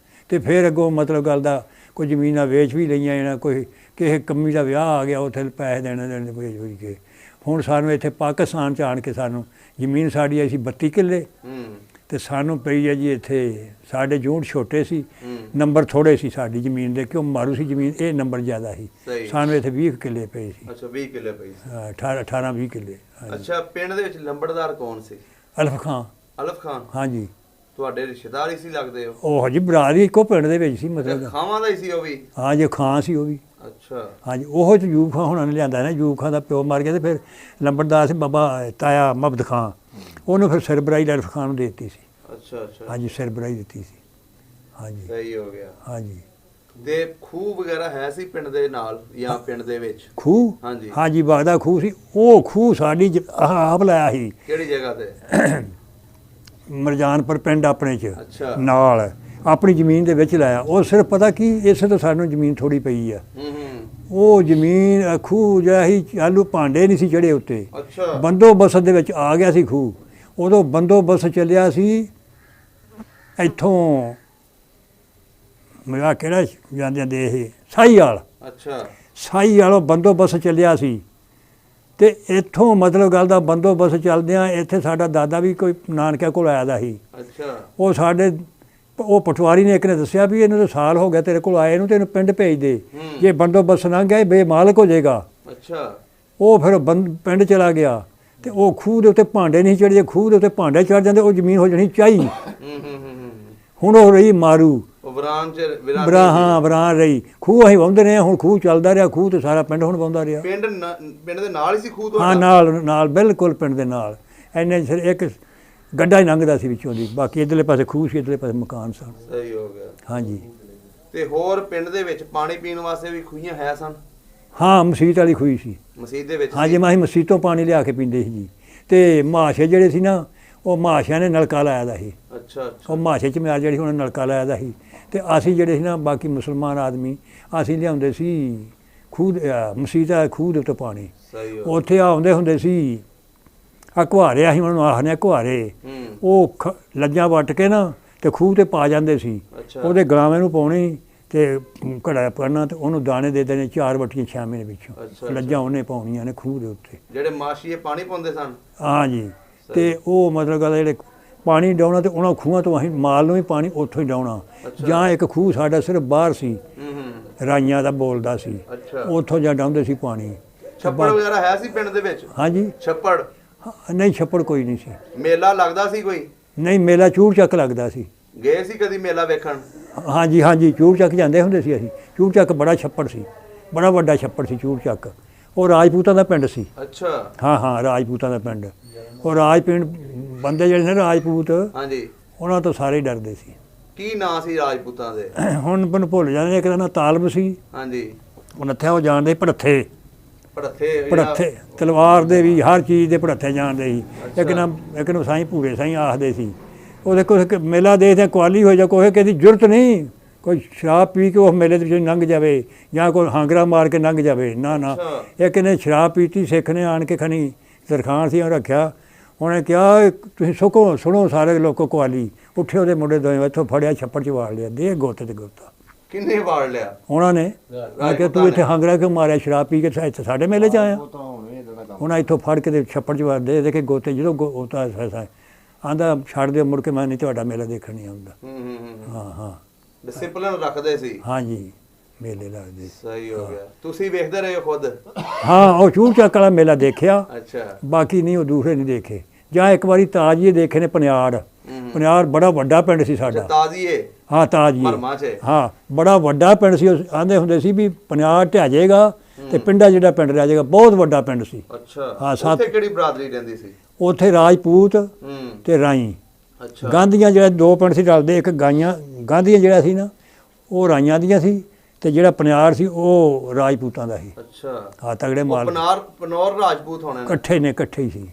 ਤੇ ਫਿਰ ਅੱਗੋਂ ਮਤਲਬ ਗੱਲ ਦਾ ਕੋਈ ਜ਼ਮੀਨਾਂ ਵੇਚ ਵੀ ਲਈਆਂ ਇਹਨਾਂ, ਕੋਈ ਕਿਸੇ ਕੰਮੀ ਦਾ ਵਿਆਹ ਆ ਗਿਆ, ਉੱਥੇ ਪੈਸੇ ਦੇਣੇ ਵੇਚ ਕੇ। ਹੁਣ ਸਾਨੂੰ ਇੱਥੇ ਪਾਕਿਸਤਾਨ 'ਚ ਆਣ ਕੇ ਸਾਨੂੰ ਜ਼ਮੀਨ ਸਾਡੀ ਆਈ ਸੀ 32 ਕਿੱਲੇ, ਤੇ ਸਾਨੂੰ ਪਈ ਹੈ ਜੀ ਇੱਥੇ। ਸਾਡੇ ਜੂੰਡ ਛੋਟੇ ਸੀ, ਨੰਬਰ ਥੋੜ੍ਹੇ ਸੀ ਸਾਡੀ ਜ਼ਮੀਨ ਦੇ, ਕਿਉਂ ਮਾਰੂ ਸੀ ਜ਼ਮੀਨ, ਇਹ ਨੰਬਰ ਜ਼ਿਆਦਾ ਸੀ। ਸਾਨੂੰ ਇੱਥੇ 20 ਕਿੱਲੇ ਪਏ ਸੀ।
20 ਕਿੱਲੇ ਪਏ ਸੀ।
18-20 ਕਿੱਲੇ।
ਪਿੰਡ ਦੇ ਵਿੱਚ ਲੰਬੜਦਾਰ ਕੌਣ ਸੀ?
ਅਲਫ ਖਾਂ।
ਅਲਫ ਖਾਨ
ਹਾਂਜੀ।
ਤੁਹਾਡੇ ਰਿਸ਼ਤੇਦਾਰ ਹੀ ਸੀ ਲੱਗਦੇ ਹੋ?
ਉਹ ਹਜੀ ਬਰਾਦਰੀ ਇੱਕੋ ਪਿੰਡ ਦੇ ਵਿੱਚ ਸੀ ਮਤਲਬ।
ਖਾਵਾਂ ਦਾ ਹੀ ਸੀ ਉਹ ਵੀ?
ਹਾਂ ਜੀ ਖਾਂ ਸੀ ਉਹ ਵੀ।
ਅੱਛਾ।
ਹਾਂਜੀ ਉਹ ਯੂਬ ਖਾਂ ਹੁਣਾਂ ਨੇ ਲਿਆਂਦਾ ਨਾ, ਯੂਬ ਖਾਂ ਦਾ ਪਿਓ ਮਰ ਗਿਆ ਤੇ ਫਿਰ ਲੰਬੜਦਾਰ ਸੀ ਬਾਬਾ ਤਾਇਆ ਮਬਦ ਖਾਂ, ਉਹਨੂੰ ਫਿਰ ਸਰਬਰਾਈ ਅਲਫ ਖਾਨ ਨੂੰ ਦੇ ਦਿੱਤੀ ਸੀ।
ਅੱਛਾ ਅੱਛਾ।
ਹਾਂਜੀ ਸਰਬਰਾਈ ਦਿੱਤੀ ਸੀ। ਹਾਂਜੀ
ਸਹੀ ਹੋ ਗਿਆ।
ਹਾਂਜੀ।
ਤੇ ਖੂਹ ਵਗੈਰਾ ਹੈ ਸੀ ਪਿੰਡ ਦੇ ਨਾਲ ਜਾਂ ਪਿੰਡ ਦੇ ਵਿੱਚ?
ਖੂਹ?
ਹਾਂਜੀ
ਹਾਂਜੀ ਵਗਦਾ ਖੂਹ ਸੀ। ਉਹ ਖੂਹ ਸਾਡੀ ਆਪ ਲਾਇਆ ਸੀ।
ਕਿਹੜੀ ਜਗ੍ਹਾ ਤੇ?
ਮਰਜਾਨਪੁਰ ਪਿੰਡ ਆਪਣੇ 'ਚ
ਅੱਛਾ।
ਨਾਲ ਆਪਣੀ ਜ਼ਮੀਨ ਦੇ ਵਿੱਚ ਲਾਇਆ। ਉਹ ਸਿਰਫ ਪਤਾ ਕੀ ਇਸੇ ਤੋਂ ਸਾਨੂੰ ਜ਼ਮੀਨ ਥੋੜੀ ਪਈ ਆ। ਉਹ ਜ਼ਮੀਨ ਖੂਹ ਜਿਹੜਾ ਸੀ ਚਾਲੂ ਭਾਂਡੇ ਨਹੀਂ ਸੀ ਚੜੇ ਉੱਤੇ।
ਅੱਛਾ।
ਬੰਦੋਬਸਤ ਦੇ ਵਿੱਚ ਆ ਗਿਆ ਸੀ ਖੂਹ। ਉਦੋਂ ਬੰਦੋਬਸਤ ਚੱਲਿਆ ਸੀ ਇੱਥੋਂ ਮੇਰਾ ਕਿਹੜਾ ਜਾਂਦੇ ਦੇ ਇਹ ਸਾਹੀਵਾਲ।
ਅੱਛਾ।
ਸਾਹੀਵਾਲੋਂ ਬੰਦੋਬਸਤ ਚੱਲਿਆ ਸੀ ਤੇ ਇੱਥੋਂ ਮਤਲਬ ਗੱਲ ਦਾ ਬੰਦੋਬਸਤ ਚੱਲਦਿਆਂ ਇੱਥੇ ਸਾਡਾ ਦਾਦਾ ਵੀ ਕੋਈ ਨਾਨਕਿਆਂ ਕੋਲ ਆਇਆ ਦਾ ਸੀ।
ਅੱਛਾ।
ਉਹ ਸਾਡੇ ਉਹ ਪਟਵਾਰੀ ਨੇ ਇੱਕ ਨੇ ਦੱਸਿਆ ਵੀ ਇਹਨੂੰ ਤਾਂ ਸਾਲ ਹੋ ਗਿਆ ਤੇਰੇ ਕੋਲ ਆਏ ਨੂੰ, ਤੇ ਇਹਨੂੰ ਪਿੰਡ ਭੇਜ ਦੇ, ਜੇ ਬੰਦੋਬਸਤ ਨਾ ਗਿਆ ਇਹ ਬੇਮਾਲਕ ਹੋ ਜਾਏਗਾ।
ਅੱਛਾ।
ਉਹ ਫਿਰ ਪਿੰਡ ਚਲਾ ਗਿਆ ਤੇ ਉਹ ਖੂਹ ਦੇ ਉੱਤੇ ਭਾਂਡੇ ਨਹੀਂ ਚੜ੍ਹਦੇ, ਖੂਹ ਦੇ ਉੱਤੇ ਭਾਂਡੇ ਚੜ੍ਹ ਜਾਂਦੇ, ਉਹ ਜ਼ਮੀਨ ਹੋ ਜਾਣੀ ਚਾਹੀ। ਹੁਣ ਉਹ ਰਹੀ ਮਾਰੂ ਵਿਰਾਨ ਰਹੀ। ਖੂਹ ਅਸੀਂ ਵਾਹੁੰਦੇ ਰਹੇ, ਹੁਣ ਖੂਹ ਚੱਲਦਾ ਰਿਹਾ, ਖੂਹ ਤੇ ਸਾਰਾ ਪਿੰਡ ਹੁਣ ਵਾਹੁੰਦਾ ਰਿਹਾ।
ਪਿੰਡ ਦੇ ਨਾਲ ਹੀ ਸੀ ਖੂਹ?
ਹਾਂ ਨਾਲ ਬਿਲਕੁਲ ਪਿੰਡ ਦੇ ਨਾਲ। ਇੰਨੇ ਸਿਰ ਇੱਕ ਗੱਡਾ ਹੀ ਲੰਘਦਾ ਸੀ ਵਿੱਚੋਂ ਦੀ, ਬਾਕੀ ਇੱਧਰਲੇ ਪਾਸੇ ਖੂਹ ਸੀ, ਇੱਧਰਲੇ ਪਾਸੇ ਮਕਾਨ ਸਨ।
ਸਹੀ ਹੋ ਗਿਆ।
ਹਾਂਜੀ।
ਤੇ ਹੋਰ ਪਿੰਡ ਦੇ ਵਿੱਚ ਪਾਣੀ ਪੀਣ ਵਾਸਤੇ ਵੀ ਖੂਹੀਆਂ ਹੈ ਸਨ?
ਹਾਂ ਮਸੀਤ ਵਾਲੀ ਖੂਹੀ ਸੀ।
ਮਸੀਤ ਦੇ ਵਿੱਚ?
ਹਾਂਜੀ ਅਸੀਂ ਮਸੀਤੋਂ ਪਾਣੀ ਲਿਆ ਕੇ ਪੀਂਦੇ ਸੀ ਜੀ। ਤੇ ਮਾਸ਼ੇ ਜਿਹੜੇ ਸੀ ਨਾ, ਉਹ ਮਾਸ਼ਿਆਂ ਨੇ ਨਲਕਾ ਲਾਇਆ ਦਾ ਸੀ।
ਅੱਛਾ।
ਉਹ ਮਾਸ਼ੇ 'ਚ ਮਿਆਰ ਜਿਹੜੀ ਉਹਨਾਂ ਨੇ ਨਲਕਾ ਲਾਇਆ ਦਾ ਸੀ। ਤੇ ਅਸੀਂ ਜਿਹੜੇ ਸੀ ਨਾ ਬਾਕੀ ਮੁਸਲਮਾਨ ਆਦਮੀ, ਅਸੀਂ ਲਿਆਉਂਦੇ ਸੀ ਖੂਹ ਮਸੀਤ ਵਾਲੇ ਖੂਹ ਦੇ ਉੱਤੇ ਪਾਣੀ। ਉੱਥੇ ਆਉਂਦੇ ਹੁੰਦੇ ਸੀ ਘੁਆਰੇ, ਅਸੀਂ ਉਹਨੂੰ ਆਖਦੇ ਹਾਂ ਘੁਆਰੇ। ਉਹ ਲੱਜਾਂ ਵੱਟ ਕੇ ਨਾ ਤੇ ਖੂਹ ਤੇ ਪਾ ਜਾਂਦੇ ਸੀ। ਉਹਦੇ ਗਲਾਵੇਂ ਨੂੰ ਪਾਉਣੀ ਤੇ ਘੜਾ ਕਰਨਾ ਤੇ ਉਹਨੂੰ ਦਾਣੇ ਦੇ ਦੇਣੇ 4 ਵੱਟੀਆਂ 6 ਮਹੀਨੇ ਵਿੱਚੋਂ। ਲੱਜਾਂ ਉਹਨੇ ਪਾਉਣੀਆਂ ਨੇ ਖੂਹ ਦੇ ਉੱਤੇ।
ਜਿਹੜੇ ਮਾਸ਼ੀਏ ਪਾਣੀ ਪਾਉਂਦੇ ਸਨ?
ਹਾਂ ਜੀ। ਤੇ ਉਹ ਮਤਲਬ ਗੱਲ ਜਿਹੜੇ ਪਾਣੀ ਡਾਉਣਾ ਤੇ ਉਹਨਾਂ ਖੂਹਾਂ ਤੋਂ ਅਸੀਂ ਮਾਲ ਨੂੰ ਵੀ ਪਾਣੀ ਉੱਥੋਂ ਹੀ ਡਾਉਣਾ। ਜਾਂ ਇੱਕ ਖੂਹ ਸਾਡਾ ਸਿਰਫ ਬਾਹਰ ਸੀ, ਰਾਈਆਂ ਦਾ ਬੋਲਦਾ ਸੀ, ਉੱਥੋਂ ਜਾਂ ਡਾਉਂਦੇ ਸੀ ਪਾਣੀ।
ਛੱਪੜ ਵਗੈਰਾ ਹੈ ਸੀ ਪਿੰਡ ਦੇ ਵਿੱਚ?
ਹਾਂਜੀ।
ਛੱਪੜ?
ਨਹੀਂ ਛੱਪੜ ਕੋਈ ਨਹੀਂ ਸੀ।
ਮੇਲਾ ਲੱਗਦਾ ਸੀ ਕੋਈ?
ਨਹੀਂ ਮੇਲਾ ਚੂੜ ਚੱਕ ਲੱਗਦਾ ਸੀ।
ਗਏ ਸੀ ਕਦੀ ਮੇਲਾ ਵੇਖਣ?
ਹਾਂਜੀ ਹਾਂਜੀ ਚੂੜ ਚੱਕ ਜਾਂਦੇ ਹੁੰਦੇ ਸੀ ਅਸੀਂ। ਚੂੜ ਚੱਕ ਬੜਾ ਛੱਪੜ ਸੀ, ਬੜਾ ਵੱਡਾ ਛੱਪੜ ਸੀ ਚੂੜ ਚੱਕ। ਉਹ ਰਾਜਪੂਤਾਂ ਦਾ ਪਿੰਡ ਸੀ।
ਅੱਛਾ।
ਹਾਂ ਰਾਜਪੂਤਾਂ ਦਾ ਪਿੰਡ। ਉਹ ਬੰਦੇ ਜਿਹੜੇ ਨੇ ਰਾਜਪੂਤ, ਹਾਂਜੀ, ਉਹਨਾਂ ਤੋਂ ਸਾਰੇ ਡਰਦੇ ਸੀ।
ਕੀ ਨਾਂ ਸੀ ਰਾਜਪੂਤਾਂ ਦੇ?
ਹੁਣ ਮੈਨੂੰ ਭੁੱਲ ਜਾਂਦੇ। ਇੱਕ ਦਾ ਨਾਂ ਤਾਲਬ ਸੀ। ਹਾਂਜੀ। ਉਹ ਨੱਥਿਆ ਉਹ ਜਾਣਦੇ ਭੜੱਥੇ ਤਲਵਾਰ ਦੇ ਵੀ, ਹਰ ਚੀਜ਼ ਦੇ ਭੜੱਥੇ ਜਾਣਦੇ ਸੀ। ਇੱਕ ਨੂੰ ਸਾਈਂ ਭੂਰੇ ਸਾਈਂ ਆਖਦੇ ਸੀ। ਉਹਦੇ ਕੁਛ ਮੇਲਾ ਦੇਖਦੇ ਕੁਆਲੀ ਹੋ ਜਾ, ਕੋਈ ਕਿਸੇ ਦੀ ਜ਼ਰੂਰਤ ਨਹੀਂ ਕੋਈ ਸ਼ਰਾਬ ਪੀ ਕੇ ਉਹ ਮੇਲੇ ਦੇ ਵਿੱਚੋਂ ਲੰਘ ਜਾਵੇ ਜਾਂ ਕੋਈ ਹਾਂਗਰਾ ਮਾਰ ਕੇ ਲੰਘ ਜਾਵੇ। ਨਾ ਇੱਕ ਨੇ ਸ਼ਰਾਬ ਪੀਤੀ, ਸਿੱਖ ਨੇ ਆਣ ਕੇ ਖਣੀ ਤਰਖਾਣ ਸੀ ਉਹ ਰੱਖਿਆ। ਉਹਨੇ ਕਿਹਾ ਤੁਸੀਂ ਸੁਣੋ ਸਾਰੇ ਲੋਕੋ ਕੁਆਲੀ। ਉੱਠੇ ਉਹਦੇ ਮੁੰਡੇ ਦੋਵੇਂ, ਇੱਥੋਂ ਫੜਿਆ ਛੱਪੜ 'ਚ ਵਾੜ ਲਿਆ, ਦੇ ਗੋਤੇ ਤੇ ਗੋਤਾ।
ਕਿੰਨੇ ਵਾੜ ਲਿਆ? ਉਹਨਾਂ ਨੇ।
ਮੈਂ ਕਿਹਾ ਤੂੰ ਇੱਥੇ ਹਾਂਗਰਾ ਕਿਉਂ ਮਾਰਿਆ, ਸ਼ਰਾਬ ਪੀ ਕੇ ਇੱਥੇ ਸਾਡੇ ਮੇਲੇ 'ਚ ਆਇਆ? ਉਹਨਾਂ ਇੱਥੋਂ ਫੜ ਕੇ ਤੇ ਛੱਪੜ 'ਚ ਵਾੜ ਦੇ ਕੇ ਗੋਤੇ। ਜਦੋਂ ਗੋਤਾ ਆਂਦਾ ਛੱਡ ਦਿਓ, ਮੁੜ ਕੇ ਮੈਂ ਨਹੀਂ ਤੁਹਾਡਾ ਮੇਲਾ ਦੇਖਣ ਨਹੀਂ ਆਉਂਦਾ। ਹਾਂ
ਡਿਸਪਲਿਨ ਰੱਖਦੇ ਸੀ।
ਹਾਂਜੀ ਮੇਲੇ ਲੱਗਦੇ।
ਸਹੀ ਹੋ ਗਿਆ। ਤੁਸੀਂ ਵੇਖਦੇ ਰਹੇ ਹੋ ਖੁਦ?
ਹਾਂ ਉਹ ਚੂੜ ਚੱਕ ਵਾਲਾ ਮੇਲਾ ਦੇਖਿਆ।
ਅੱਛਾ।
ਬਾਕੀ ਨਹੀਂ, ਉਹ ਦੂਸਰੇ ਨਹੀਂ ਦੇਖੇ। ਜਾਂ ਇੱਕ ਵਾਰੀ ਤਾਜੀਏ ਦੇਖੇ ਨੇ ਪਨਿਆੜ। ਪਨਿਆੜ ਬੜਾ ਵੱਡਾ ਪਿੰਡ ਸੀ ਸਾਡਾ।
ਤਾਜੀਏ? ਹਾਂ
ਤਾਜੀਏ। ਹਾਂ ਬੜਾ ਵੱਡਾ ਪਿੰਡ ਸੀ। ਉਹ ਆਂਦੇ ਹੁੰਦੇ ਸੀ ਵੀ ਪਨਿਆੜ ਢਹਿ ਜਾਏਗਾ ਤੇ ਪਿੰਡਾ ਜਿਹੜਾ ਪਿੰਡ ਰਹਿ ਜਾਏਗਾ। ਬਹੁਤ ਵੱਡਾ ਪਿੰਡ ਸੀ।
ਅੱਛਾ। ਹਾਂ ਉੱਥੇ ਕਿਹੜੀ ਬਰਾਦਰੀ ਰਹਿੰਦੀ ਸੀ?
ਉੱਥੇ ਰਾਜਪੂਤ ਤੇ ਰਾਈ। ਅੱਛਾ। ਗਾਂਧੀਆਂ ਜਿਹੜੇ 2 ਪਿੰਡ ਸੀ ਰਲਦੇ। ਇੱਕ ਗਾਂਧੀਆਂ ਜਿਹੜਾ ਸੀ ਨਾ ਉਹ ਰਾਈਆਂ ਦੀਆਂ ਸੀ ਤੇ ਜਿਹੜਾ ਪਨਿਆੜ ਸੀ ਉਹ ਰਾਜਪੂਤਾਂ ਦਾ ਸੀ।
ਅੱਛਾ।
ਹਾਂ ਤਗੜੇ ਮਾਲ।
ਪਨੌਰ ਰਾਜਪੂਤ ਹੋਣੇ
ਇਕੱਠੇ ਹੀ ਸੀ।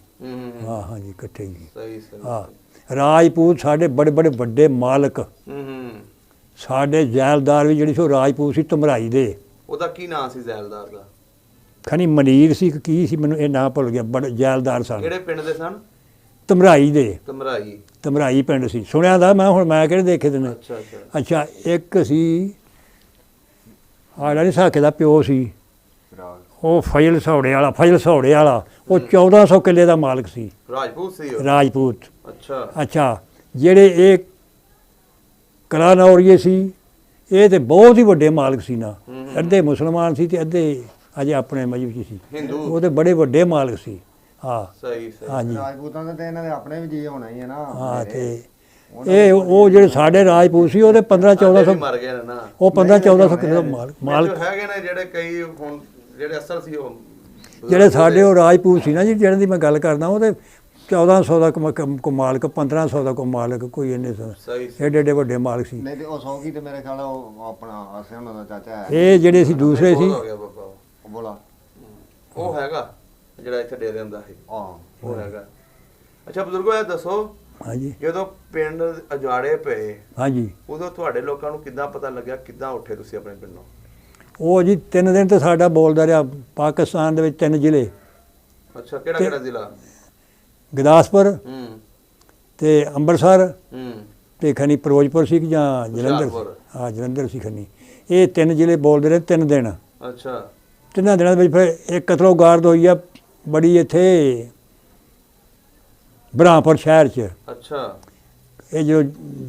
ਹਾਂ ਜੀ ਇਕੱਠੇ ਹੀ। ਸਹੀ। ਹਾਂ ਰਾਜਪੂਤ ਸਾਡੇ ਬੜੇ ਵੱਡੇ ਮਾਲਕ। ਸਾਡੇ ਜ਼ੈਲਦਾਰ ਵੀ ਜਿਹੜੀ ਸੀ ਉਹ ਰਾਜਪੂਤ ਸੀ, ਧਮਰਾਈ ਦੇ।
ਉਹਦਾ ਕੀ ਨਾਂ ਸੀ ਜ਼ੈਲਦਾਰ ਦਾ?
ਖਣੀ ਮਨੀਰ ਸੀ ਕੀ ਸੀ, ਮੈਨੂੰ ਇਹ ਨਾਂ ਭੁੱਲ ਗਿਆ। ਬੜੇ ਜ਼ੈਲਦਾਰ ਸਨ।
ਕਿਹੜੇ ਪਿੰਡ ਦੇ ਸਨ?
ਧਮਰਾਈ ਦੇ। ਧਮਰਾਈ ਪਿੰਡ ਸੀ ਸੁਣਿਆ ਦਾ ਮੈਂ, ਹੁਣ ਮੈਂ ਕਿਹੜੇ ਦੇਖੇ ਤੇ ਨੇ। ਅੱਛਾ। ਇੱਕ ਸੀ ਆੜਾ ਨਹੀਂ ਸਾਕੇ ਦਾ ਪਿਓ ਸੀ, ਉਹ ਫਜ਼ਲ ਸੌੜੇ ਵਾਲਾ। ਉਹ 1400 ਕਿੱਲੇ ਦਾ ਮਾਲਕ ਸੀ। ਰਾਜਪੂਤ। ਅੱਛਾ। ਜਿਹੜੇ ਇਹ ਕਲਾਨੌਰੀਏ ਸੀ ਇਹ ਤੇ ਬਹੁਤ ਹੀ ਵੱਡੇ ਮਾਲਕ ਸੀ ਨਾ। ਅੱਧੇ ਮੁਸਲਮਾਨ ਸੀ ਤੇ ਅੱਧੇ ਅਜੇ ਆਪਣੇ ਮਜ਼ਹਬ 'ਚ ਸੀ। ਉਹ ਤੇ ਬੜੇ ਵੱਡੇ ਮਾਲਕ ਸੀ। ਹਾਂ
ਸਹੀ ਸਹੀ।
ਹਾਂਜੀ
ਰਾਜਪੂਤਾਂ ਦੇ ਤੇ ਇਹਨਾਂ ਦੇ ਆਪਣੇ ਵੀ ਜੀ ਹੋਣਾ ਹੀ ਹੈ ਨਾ।
ਹਾਂ ਤੇ ਇਹ ਉਹ ਜਿਹੜੇ ਸਾਡੇ ਰਾਜਪੂਤ ਸੀ ਉਹਦੇ 15-1400
ਮਰ ਗਏ ਨੇ ਨਾ।
ਉਹ 15-1400 ਕਿਲੋ ਮਾਲ
ਜੋ ਹੈਗੇ ਨੇ ਜਿਹੜੇ ਕਈ ਹੁਣ ਜਿਹੜੇ ਅਸਲ ਸੀ ਉਹ
ਜਿਹੜੇ ਸਾਡੇ ਉਹ ਰਾਜਪੂਤ ਸੀ ਨਾ ਜੀ, ਜਿਹਨਾਂ ਦੀ ਮੈਂ ਗੱਲ ਕਰਦਾ ਉਹਦੇ 1400 ਦਾ ਕੋ ਮਾਲਕ, 1500 ਦਾ ਕੋ ਮਾਲਕ, ਕੋਈ ਇੰਨੇ ਏਡੇ ਏਡੇ ਵੱਡੇ ਮਾਲਕ ਸੀ।
ਨਹੀਂ ਤੇ ਉਹ ਸੌਗੀ ਤੇ ਮੇਰੇ ਖਿਆਲ ਉਹ ਆਪਣਾ ਆਸਿਆ ਉਹਨਾਂ ਦਾ ਚਾਚਾ ਹੈ।
ਇਹ ਜਿਹੜੇ ਸੀ ਦੂਸਰੇ ਸੀ।
ਬੋਲਾ
ਉਹ ਹੈਗਾ ਜਿਹੜਾ ਇੱਥੇ ਡੇਰੇ ਹੁੰਦਾ ਸੀ।
ਹਾਂ
ਉਹ ਹੈਗਾ। ਅੱਛਾ ਬਜ਼ੁਰਗੋ ਇਹ ਦੱਸੋ,
ਹਾਂਜੀ
ਜਦੋਂ ਪਿੰਡ ਅਜਾੜੇ ਪਏ,
ਹਾਂਜੀ,
ਉਦੋਂ ਤੁਹਾਡੇ ਲੋਕਾਂ ਨੂੰ ਕਿੱਦਾਂ ਪਤਾ ਲੱਗਿਆ, ਕਿੱਦਾਂ ਉੱਠੇ ਤੁਸੀਂ ਆਪਣੇ ਪਿੰਡੋਂ?
ਉਹ ਜੀ 3 ਦਿਨ ਤੇ ਸਾਡਾ ਬੋਲਦਾ ਰਿਹਾ। ਪਾਕਿਸਤਾਨ ਦੇ ਵਿੱਚ 3 ਜ਼ਿਲ੍ਹੇ।
ਅੱਛਾ ਕਿਹੜਾ ਕਿਹੜਾ ਜ਼ਿਲ੍ਹਾ?
ਗੁਰਦਾਸਪੁਰ ਤੇ ਅੰਮ੍ਰਿਤਸਰ
ਹੂੰ
ਤੇ ਖਨੀ ਫਿਰੋਜ਼ਪੁਰ ਸੀ ਜਾਂ ਜਲੰਧਰ ਸੀ। ਹਾਂ ਜਲੰਧਰ ਸੀ ਖਨੀ। ਇਹ 3 ਜ਼ਿਲ੍ਹੇ ਬੋਲਦੇ ਰਹੇ 3 ਦਿਨ।
ਅੱਛਾ।
3 ਦਿਨਾਂ ਦੇ ਵਿੱਚ ਫਿਰ ਇੱਕ ਕਤਲੋ ਗਾਰਦ ਹੋਈ ਆ ਬੜੀ ਇੱਥੇ ਬ੍ਰਹਮਪੁਰ ਸ਼ਹਿਰ 'ਚ।
ਅੱਛਾ।
ਇਹ ਜੋ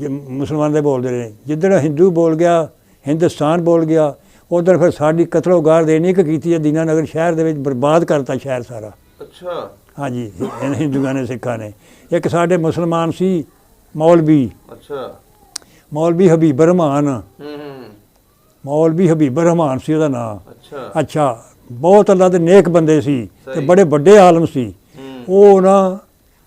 ਮੁਸਲਮਾਨ ਦੇ ਬੋਲਦੇ ਰਹੇ। ਜਿੱਦਣ ਹਿੰਦੂ ਬੋਲ ਗਿਆ, ਹਿੰਦੁਸਤਾਨ ਬੋਲ ਗਿਆ, ਉਧਰ ਫਿਰ ਸਾਡੀ ਕਤਲੋ ਗਾਰਦ ਇੰਨੀ ਕੁ ਕੀਤੀ ਹੈ, ਦੀਨਾਨਗਰ ਸ਼ਹਿਰ ਦੇ ਵਿੱਚ ਬਰਬਾਦ ਕਰਤਾ ਸ਼ਹਿਰ ਸਾਰਾ।
ਅੱਛਾ।
ਹਾਂਜੀ ਹਿੰਦੂਆਂ ਨੇ, ਸਿੱਖਾਂ ਨੇ। ਇੱਕ ਸਾਡੇ ਮੁਸਲਮਾਨ ਸੀ ਮੌਲਵੀ।
ਅੱਛਾ।
ਮੌਲਵੀ ਹਬੀਬ ਰਹਿਮਾਨ। ਮੌਲਵੀ ਹਬੀਬ ਰਹਿਮਾਨ ਸੀ ਉਹਦਾ ਨਾਮ।
ਅੱਛਾ।
ਅੱਛਾ, ਬਹੁਤ ਅੱਲਾ ਦੇ ਨੇਕ ਬੰਦੇ ਸੀ ਤੇ ਬੜੇ ਵੱਡੇ ਆਲਮ ਸੀ।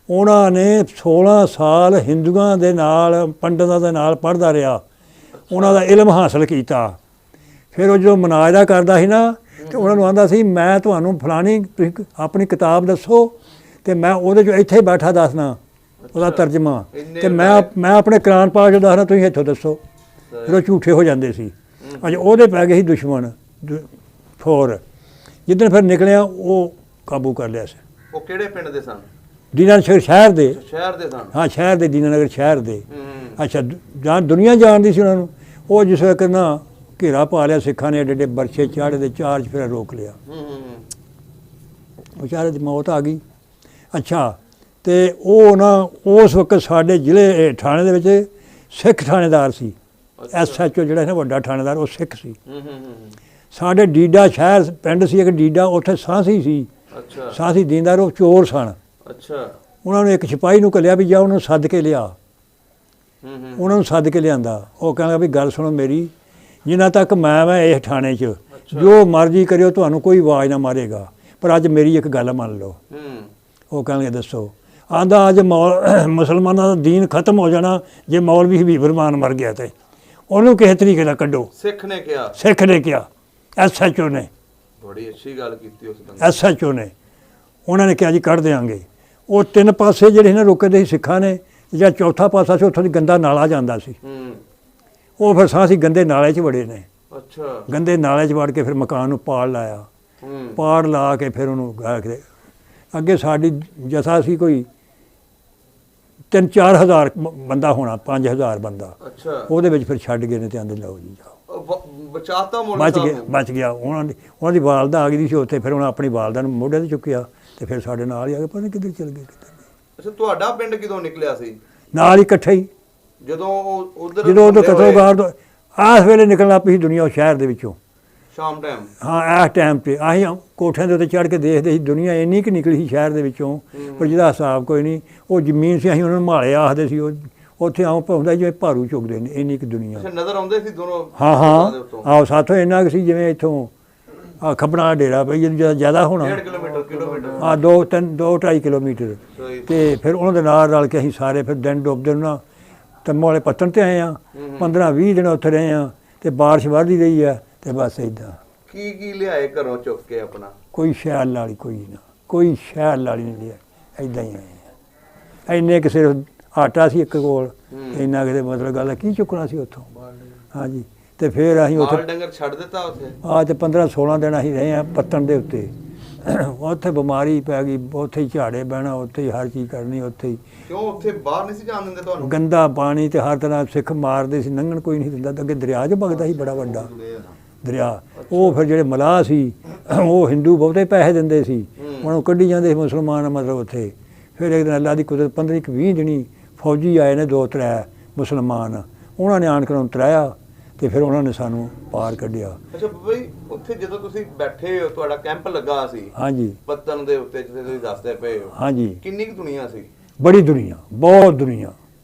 ਉਹਨਾਂ ਨੇ 16 ਸਾਲ ਹਿੰਦੂਆਂ ਦੇ ਨਾਲ, ਪੰਡਤਾਂ ਦੇ ਨਾਲ ਪੜ੍ਹਦਾ ਰਿਹਾ। ਉਹਨਾਂ ਦਾ ਇਲਮ ਹਾਸਲ ਕੀਤਾ। ਫਿਰ ਉਹ ਜਦੋਂ ਮੁਨਾਜ਼ਰਾ ਕਰਦਾ ਸੀ ਨਾ ਤੇ ਉਹਨਾਂ ਨੂੰ ਆਂਦਾ ਸੀ, ਮੈਂ ਤੁਹਾਨੂੰ ਫਲਾਣੀ ਆਪਣੀ ਕਿਤਾਬ ਦੱਸੋ ਤੇ ਮੈਂ ਉਹਦੇ 'ਚ ਇੱਥੇ ਬੈਠਾ ਦੱਸਣਾ ਉਹਦਾ ਤਰਜਮਾ, ਤੇ ਮੈਂ ਆਪਣੇ ਕੁਰਾਨ ਪਾਕ 'ਚ ਦੱਸਣਾ, ਤੁਸੀਂ ਇੱਥੋਂ ਦੱਸੋ। ਫਿਰ ਉਹ ਝੂਠੇ ਹੋ ਜਾਂਦੇ ਸੀ। ਅੱਜ ਉਹਦੇ ਪੈ ਗਏ ਸੀ ਦੁਸ਼ਮਣ ਫੌਰ। ਜਿੱਦਣ ਫਿਰ ਨਿਕਲਿਆ ਉਹ ਕਾਬੂ ਕਰ ਲਿਆ ਸੀ।
ਉਹ ਕਿਹੜੇ ਪਿੰਡ ਦੇ ਸਨ?
ਦੀਨਾਨਗਰ ਸ਼ਹਿਰ ਦੇ।
ਸ਼ਹਿਰ ਦੇ ਸਨ? ਹਾਂ
ਸ਼ਹਿਰ ਦੇ, ਦੀਨਾਨਗਰ ਸ਼ਹਿਰ ਦੇ। ਅੱਛਾ, ਦੁਨੀਆ ਜਾਣਦੀ ਸੀ ਉਹਨਾਂ ਨੂੰ। ਉਹ ਜਿਸ ਵੇਲੇ ਨਾ ਘੇਰਾ ਪਾ ਲਿਆ ਸਿੱਖਾਂ ਨੇ, ਏਡੇ ਏਡੇ ਬਰਛੇ ਚਾੜੇ ਦੇ, ਚਾਰਜ ਫਿਰ ਰੋਕ ਲਿਆ। ਵਿਚਾਰੇ ਦੀ ਮੌਤ ਆ ਗਈ। ਅੱਛਾ, ਤੇ ਉਹ ਨਾ ਉਸ ਵਕਤ ਸਾਡੇ ਜ਼ਿਲ੍ਹੇ ਥਾਣੇ ਦੇ ਵਿੱਚ ਸਿੱਖ ਥਾਣੇਦਾਰ ਸੀ। SHO ਜਿਹੜਾ ਨਾ ਵੱਡਾ ਥਾਣੇਦਾਰ, ਉਹ ਸਿੱਖ ਸੀ। ਸਾਡੇ ਡੀਡਾ ਸ਼ਹਿਰ ਪਿੰਡ ਸੀ ਇੱਕ ਡੀਡਾ, ਉੱਥੇ ਸਾਂਸੀ ਸੀ। ਸਾਂਸੀ ਦੀਨਦਾਰ, ਉਹ ਚੋਰ ਸਨ।
ਅੱਛਾ।
ਉਹਨਾਂ ਨੂੰ ਇੱਕ ਸਿਪਾਹੀ ਨੂੰ ਘੱਲਿਆ ਵੀ ਜਾ ਉਹਨੂੰ ਸੱਦ ਕੇ ਲਿਆ। ਉਹਨਾਂ ਨੂੰ ਸੱਦ ਕੇ ਲਿਆਂਦਾ। ਉਹ ਕਹਿੰਦਾ ਵੀ ਗੱਲ ਸੁਣੋ ਮੇਰੀ, ਜਿੰਨਾ ਤੱਕ ਮੈਂ ਇਸ ਥਾਣੇ 'ਚ ਜੋ ਮਰਜ਼ੀ ਕਰਿਓ, ਤੁਹਾਨੂੰ ਕੋਈ ਆਵਾਜ਼ ਨਾ ਮਾਰੇਗਾ, ਪਰ ਅੱਜ ਮੇਰੀ ਇੱਕ ਗੱਲ ਮੰਨ ਲਓ। ਉਹ ਕਹਿੰਦੇ ਦੱਸੋ। ਆਂਦਾ ਅੱਜ ਮੁਸਲਮਾਨਾਂ ਦਾ ਦੀਨ ਖਤਮ ਹੋ ਜਾਣਾ ਜੇ ਮੌਲਵੀ ਹਬੀਬ ਰਹਿਮਾਨ ਮਰ ਗਿਆ ਤੇ ਉਹਨੂੰ ਕਿਸੇ ਤਰੀਕੇ ਨਾਲ ਕੱਢੋ।
ਸਿੱਖ ਨੇ ਕਿਹਾ? ਸਿੱਖ
ਨੇ ਕਿਹਾ, SHO ਨੇ।
ਬੜੀ ਅੱਛੀ ਗੱਲ ਕੀਤੀ ਉਸ ਬੰਦੇ।
SHO ਨੇ। ਉਹਨਾਂ ਨੇ ਕਿਹਾ ਜੀ ਕੱਢ ਦਿਆਂਗੇ। ਉਹ 3 ਪਾਸੇ ਜਿਹੜੇ ਨਾ ਰੋਕੇ ਦੇ ਸੀ ਸਿੱਖਾਂ ਨੇ, ਜਿਹੜਾ ਚੌਥਾ ਪਾਸਾ ਸੀ ਉੱਥੋਂ ਦੀ ਗੰਦਾ ਨਾਲਾ ਜਾਂਦਾ ਸੀ। ਉਹ ਫਿਰ ਸਾਂਸੀ ਗੰਦੇ ਨਾਲੇ 'ਚ ਵੜੇ ਨੇ।
ਅੱਛਾ। ਗੰਦੇ
ਨਾਲੇ 'ਚ ਵੜ ਕੇ ਫਿਰ ਮਕਾਨ ਨੂੰ ਪਾੜ ਲਾਇਆ। ਪਾੜ ਲਾ ਕੇ ਫਿਰ ਉਹਨੂੰ ਅੱਗੇ ਸਾਡੀ ਜਥਾ ਸੀ ਕੋਈ 3-4 ਹਜ਼ਾਰ ਬੰਦਾ ਹੋਣਾ, 5000 ਬੰਦਾ। ਉਹਦੇ ਵਿੱਚ ਫਿਰ ਛੱਡ ਗਏ ਨੇ ਤੇ ਆਂਦੇ ਲਓ ਜੀ ਜਾਓ। ਬਚ ਗਿਆ। ਉਹਨਾਂ ਦੀ ਵਾਲਦਾ ਆ ਗਈ ਸੀ ਉੱਥੇ। ਫਿਰ ਉਹਨਾਂ ਆਪਣੀ ਵਾਲਦਾ ਨੂੰ ਮੋਢੇ 'ਤੇ ਚੁੱਕਿਆ ਤੇ ਫਿਰ ਸਾਡੇ ਨਾਲ ਹੀ ਆ ਗਏ। ਪਤਾ ਨਹੀਂ ਕਿੱਧਰ ਚਲ ਗਏ, ਕਿੱਧਰ ਨਹੀਂ।
ਅੱਛਾ, ਤੁਹਾਡਾ ਪਿੰਡ ਕਿਦੋਂ ਨਿਕਲਿਆ ਸੀ?
ਨਾਲ ਹੀ ਇਕੱਠੇ ਹੀ।
ਜਦੋਂ
ਉਦੋਂ ਕਤਲੋਗਾਰ ਆਸ ਵੇਲੇ ਨਿਕਲਣ ਲੱਗ ਪਈ ਸੀ ਦੁਨੀਆ ਸ਼ਹਿਰ ਦੇ ਵਿੱਚੋਂ,
ਸ਼ਾਮ ਟਾਈਮ।
ਹਾਂ, ਇਸ ਟਾਈਮ 'ਤੇ ਅਸੀਂ ਕੋਠਿਆਂ ਦੇ ਉੱਤੇ ਚੜ੍ਹ ਕੇ ਦੇਖਦੇ ਸੀ ਦੁਨੀਆ ਇੰਨੀ ਕੁ ਨਿਕਲੀ ਸੀ ਸ਼ਹਿਰ ਦੇ ਵਿੱਚੋਂ, ਪਰ ਜਿਹਦਾ ਹਿਸਾਬ ਕੋਈ ਨਹੀਂ। ਉਹ ਜ਼ਮੀਨ ਸੀ, ਅਸੀਂ ਉਹਨਾਂ ਨੂੰ ਮਾਲੇ ਆਖਦੇ ਸੀ। ਉਹ ਉੱਥੇ ਆਉਂ ਪਾਉਂਦਾ ਜਿਵੇਂ ਭਾਰੂ ਚੁੱਕਦੇ ਨੇ, ਇੰਨੀ ਕੁ ਦੁਨੀਆ।
ਨਜ਼ਰ ਆਉਂਦੇ ਸੀ ਦੋਨੋਂ?
ਹਾਂ ਸਾਥੋਂ ਇੰਨਾ ਕੁ ਸੀ ਜਿਵੇਂ ਇੱਥੋਂ ਖੱਬਣਾ ਡੇਰਾ ਪਈ ਜ਼ਿਆਦਾ ਹੋਣਾ।
1.5 ਕਿਲੋਮੀਟਰ?
ਹਾਂ, 2-2.5 ਕਿਲੋਮੀਟਰ। ਤੇ ਫਿਰ ਉਹਨਾਂ ਦੇ ਨਾਲ ਰਲ ਕੇ ਅਸੀਂ ਸਾਰੇ ਫਿਰ ਦਿਨ ਡੁੱਬਦੇ ਨਾ ਤੰਮੋ ਵਾਲੇ ਪੱਤਣ 'ਤੇ ਆਏ ਹਾਂ। 15-20 ਦਿਨ ਉੱਥੇ ਰਹੇ ਹਾਂ ਤੇ ਬਾਰਿਸ਼ ਵੱਧਦੀ ਰਹੀ ਹੈ ਤੇ ਬਸ ਇੱਦਾਂ।
ਕੀ ਲਿਆਏ ਘਰੋਂ ਚੁੱਕ ਕੇ ਆਪਣਾ?
ਕੋਈ ਸ਼ਹਿਰ ਵਾਲੀ ਕੋਈ ਸ਼ਹਿਰ ਵਾਲੀ ਨਹੀਂ ਲਿਆ। ਇੱਦਾਂ ਹੀ ਆਏ। ਇੰਨੇ ਕਿ ਸਿਰਫ ਆਟਾ ਸੀ ਇੱਕ ਕੋਲ, ਇੰਨਾ ਕਿਤੇ ਮਤਲਬ ਗੱਲ ਕੀ ਚੁੱਕਣਾ ਸੀ ਉੱਥੋਂ। ਹਾਂਜੀ, ਤੇ ਫਿਰ ਅਸੀਂ ਉੱਥੇ
ਡੰਗਰ ਛੱਡ ਦਿੱਤਾ ਉੱਥੇ।
ਤੇ 15-16 ਦਿਨ ਅਸੀਂ ਰਹੇ ਹਾਂ ਪੱਤਣ ਦੇ ਉੱਤੇ। ਉੱਥੇ ਬਿਮਾਰੀ ਪੈ ਗਈ, ਉੱਥੇ ਹੀ ਝਾੜੇ ਬਹਿਣਾ, ਉੱਥੇ ਹੀ ਹਰ ਚੀਜ਼ ਕਰਨੀ, ਉੱਥੇ ਹੀ।
ਕਿਉਂ ਉੱਥੇ ਬਾਹਰ ਨਹੀਂ ਸੀ ਜਾਣ ਦਿੰਦੇ ਤੁਹਾਨੂੰ?
ਗੰਦਾ ਪਾਣੀ ਤੇ ਹਰ ਤਰ੍ਹਾਂ ਸਿੱਖ ਮਾਰਦੇ ਸੀ, ਲੰਘਣ ਕੋਈ ਨਹੀਂ ਦਿੰਦਾ। ਅੱਗੇ ਦਰਿਆ 'ਚ ਵਗਦਾ ਸੀ ਬੜਾ ਵੱਡਾ ਦਰਿਆ। ਉਹ ਫਿਰ ਜਿਹੜੇ ਮਲਾਹ ਸੀ ਉਹ ਹਿੰਦੂ ਬਹੁਤੇ ਪੈਸੇ ਦਿੰਦੇ ਸੀ, ਉਹਨਾਂ ਨੂੰ ਕੱਢੀ ਜਾਂਦੇ ਸੀ ਮੁਸਲਮਾਨ। ਮਤਲਬ ਉੱਥੇ ਫਿਰ ਇੱਕ ਦਿਨ ਅੱਲਾ ਦੀ ਕੁਦਰਤ 15-20 ਦਿਨੀ ਫੌਜੀ ਆਏ ਨੇ 2-3 ਮੁਸਲਮਾਨ। ਉਹਨਾਂ ਨੇ ਆਣ ਕੇ ਉਹਨੂੰ ਤਰਾਇਆ ਤੇ ਫਿਰ ਉਹਨਾਂ ਨੇ ਸਾਨੂੰ ਪਾਰ ਕੱਢਿਆ।
ਅੱਛਾ ਬਾਬਾ ਜੀ, ਉੱਥੇ ਜਦੋਂ ਤੁਸੀਂ ਬੈਠੇ ਹੋ, ਤੁਹਾਡਾ ਕੈਂਪ ਲੱਗਾ ਸੀ
ਹਾਂਜੀ
ਪੱਤਨ ਦੇ ਉੱਤੇ ਜਿੱਥੇ ਤੁਸੀਂ ਦੱਸਦੇ ਪਏ ਹੋ,
ਹਾਂਜੀ
ਕਿੰਨੀ ਕੁ ਦੁਨੀਆ ਸੀ?
ਬੜੀ ਦੁਨੀਆ, ਬਹੁਤ ਦੁਨੀਆ,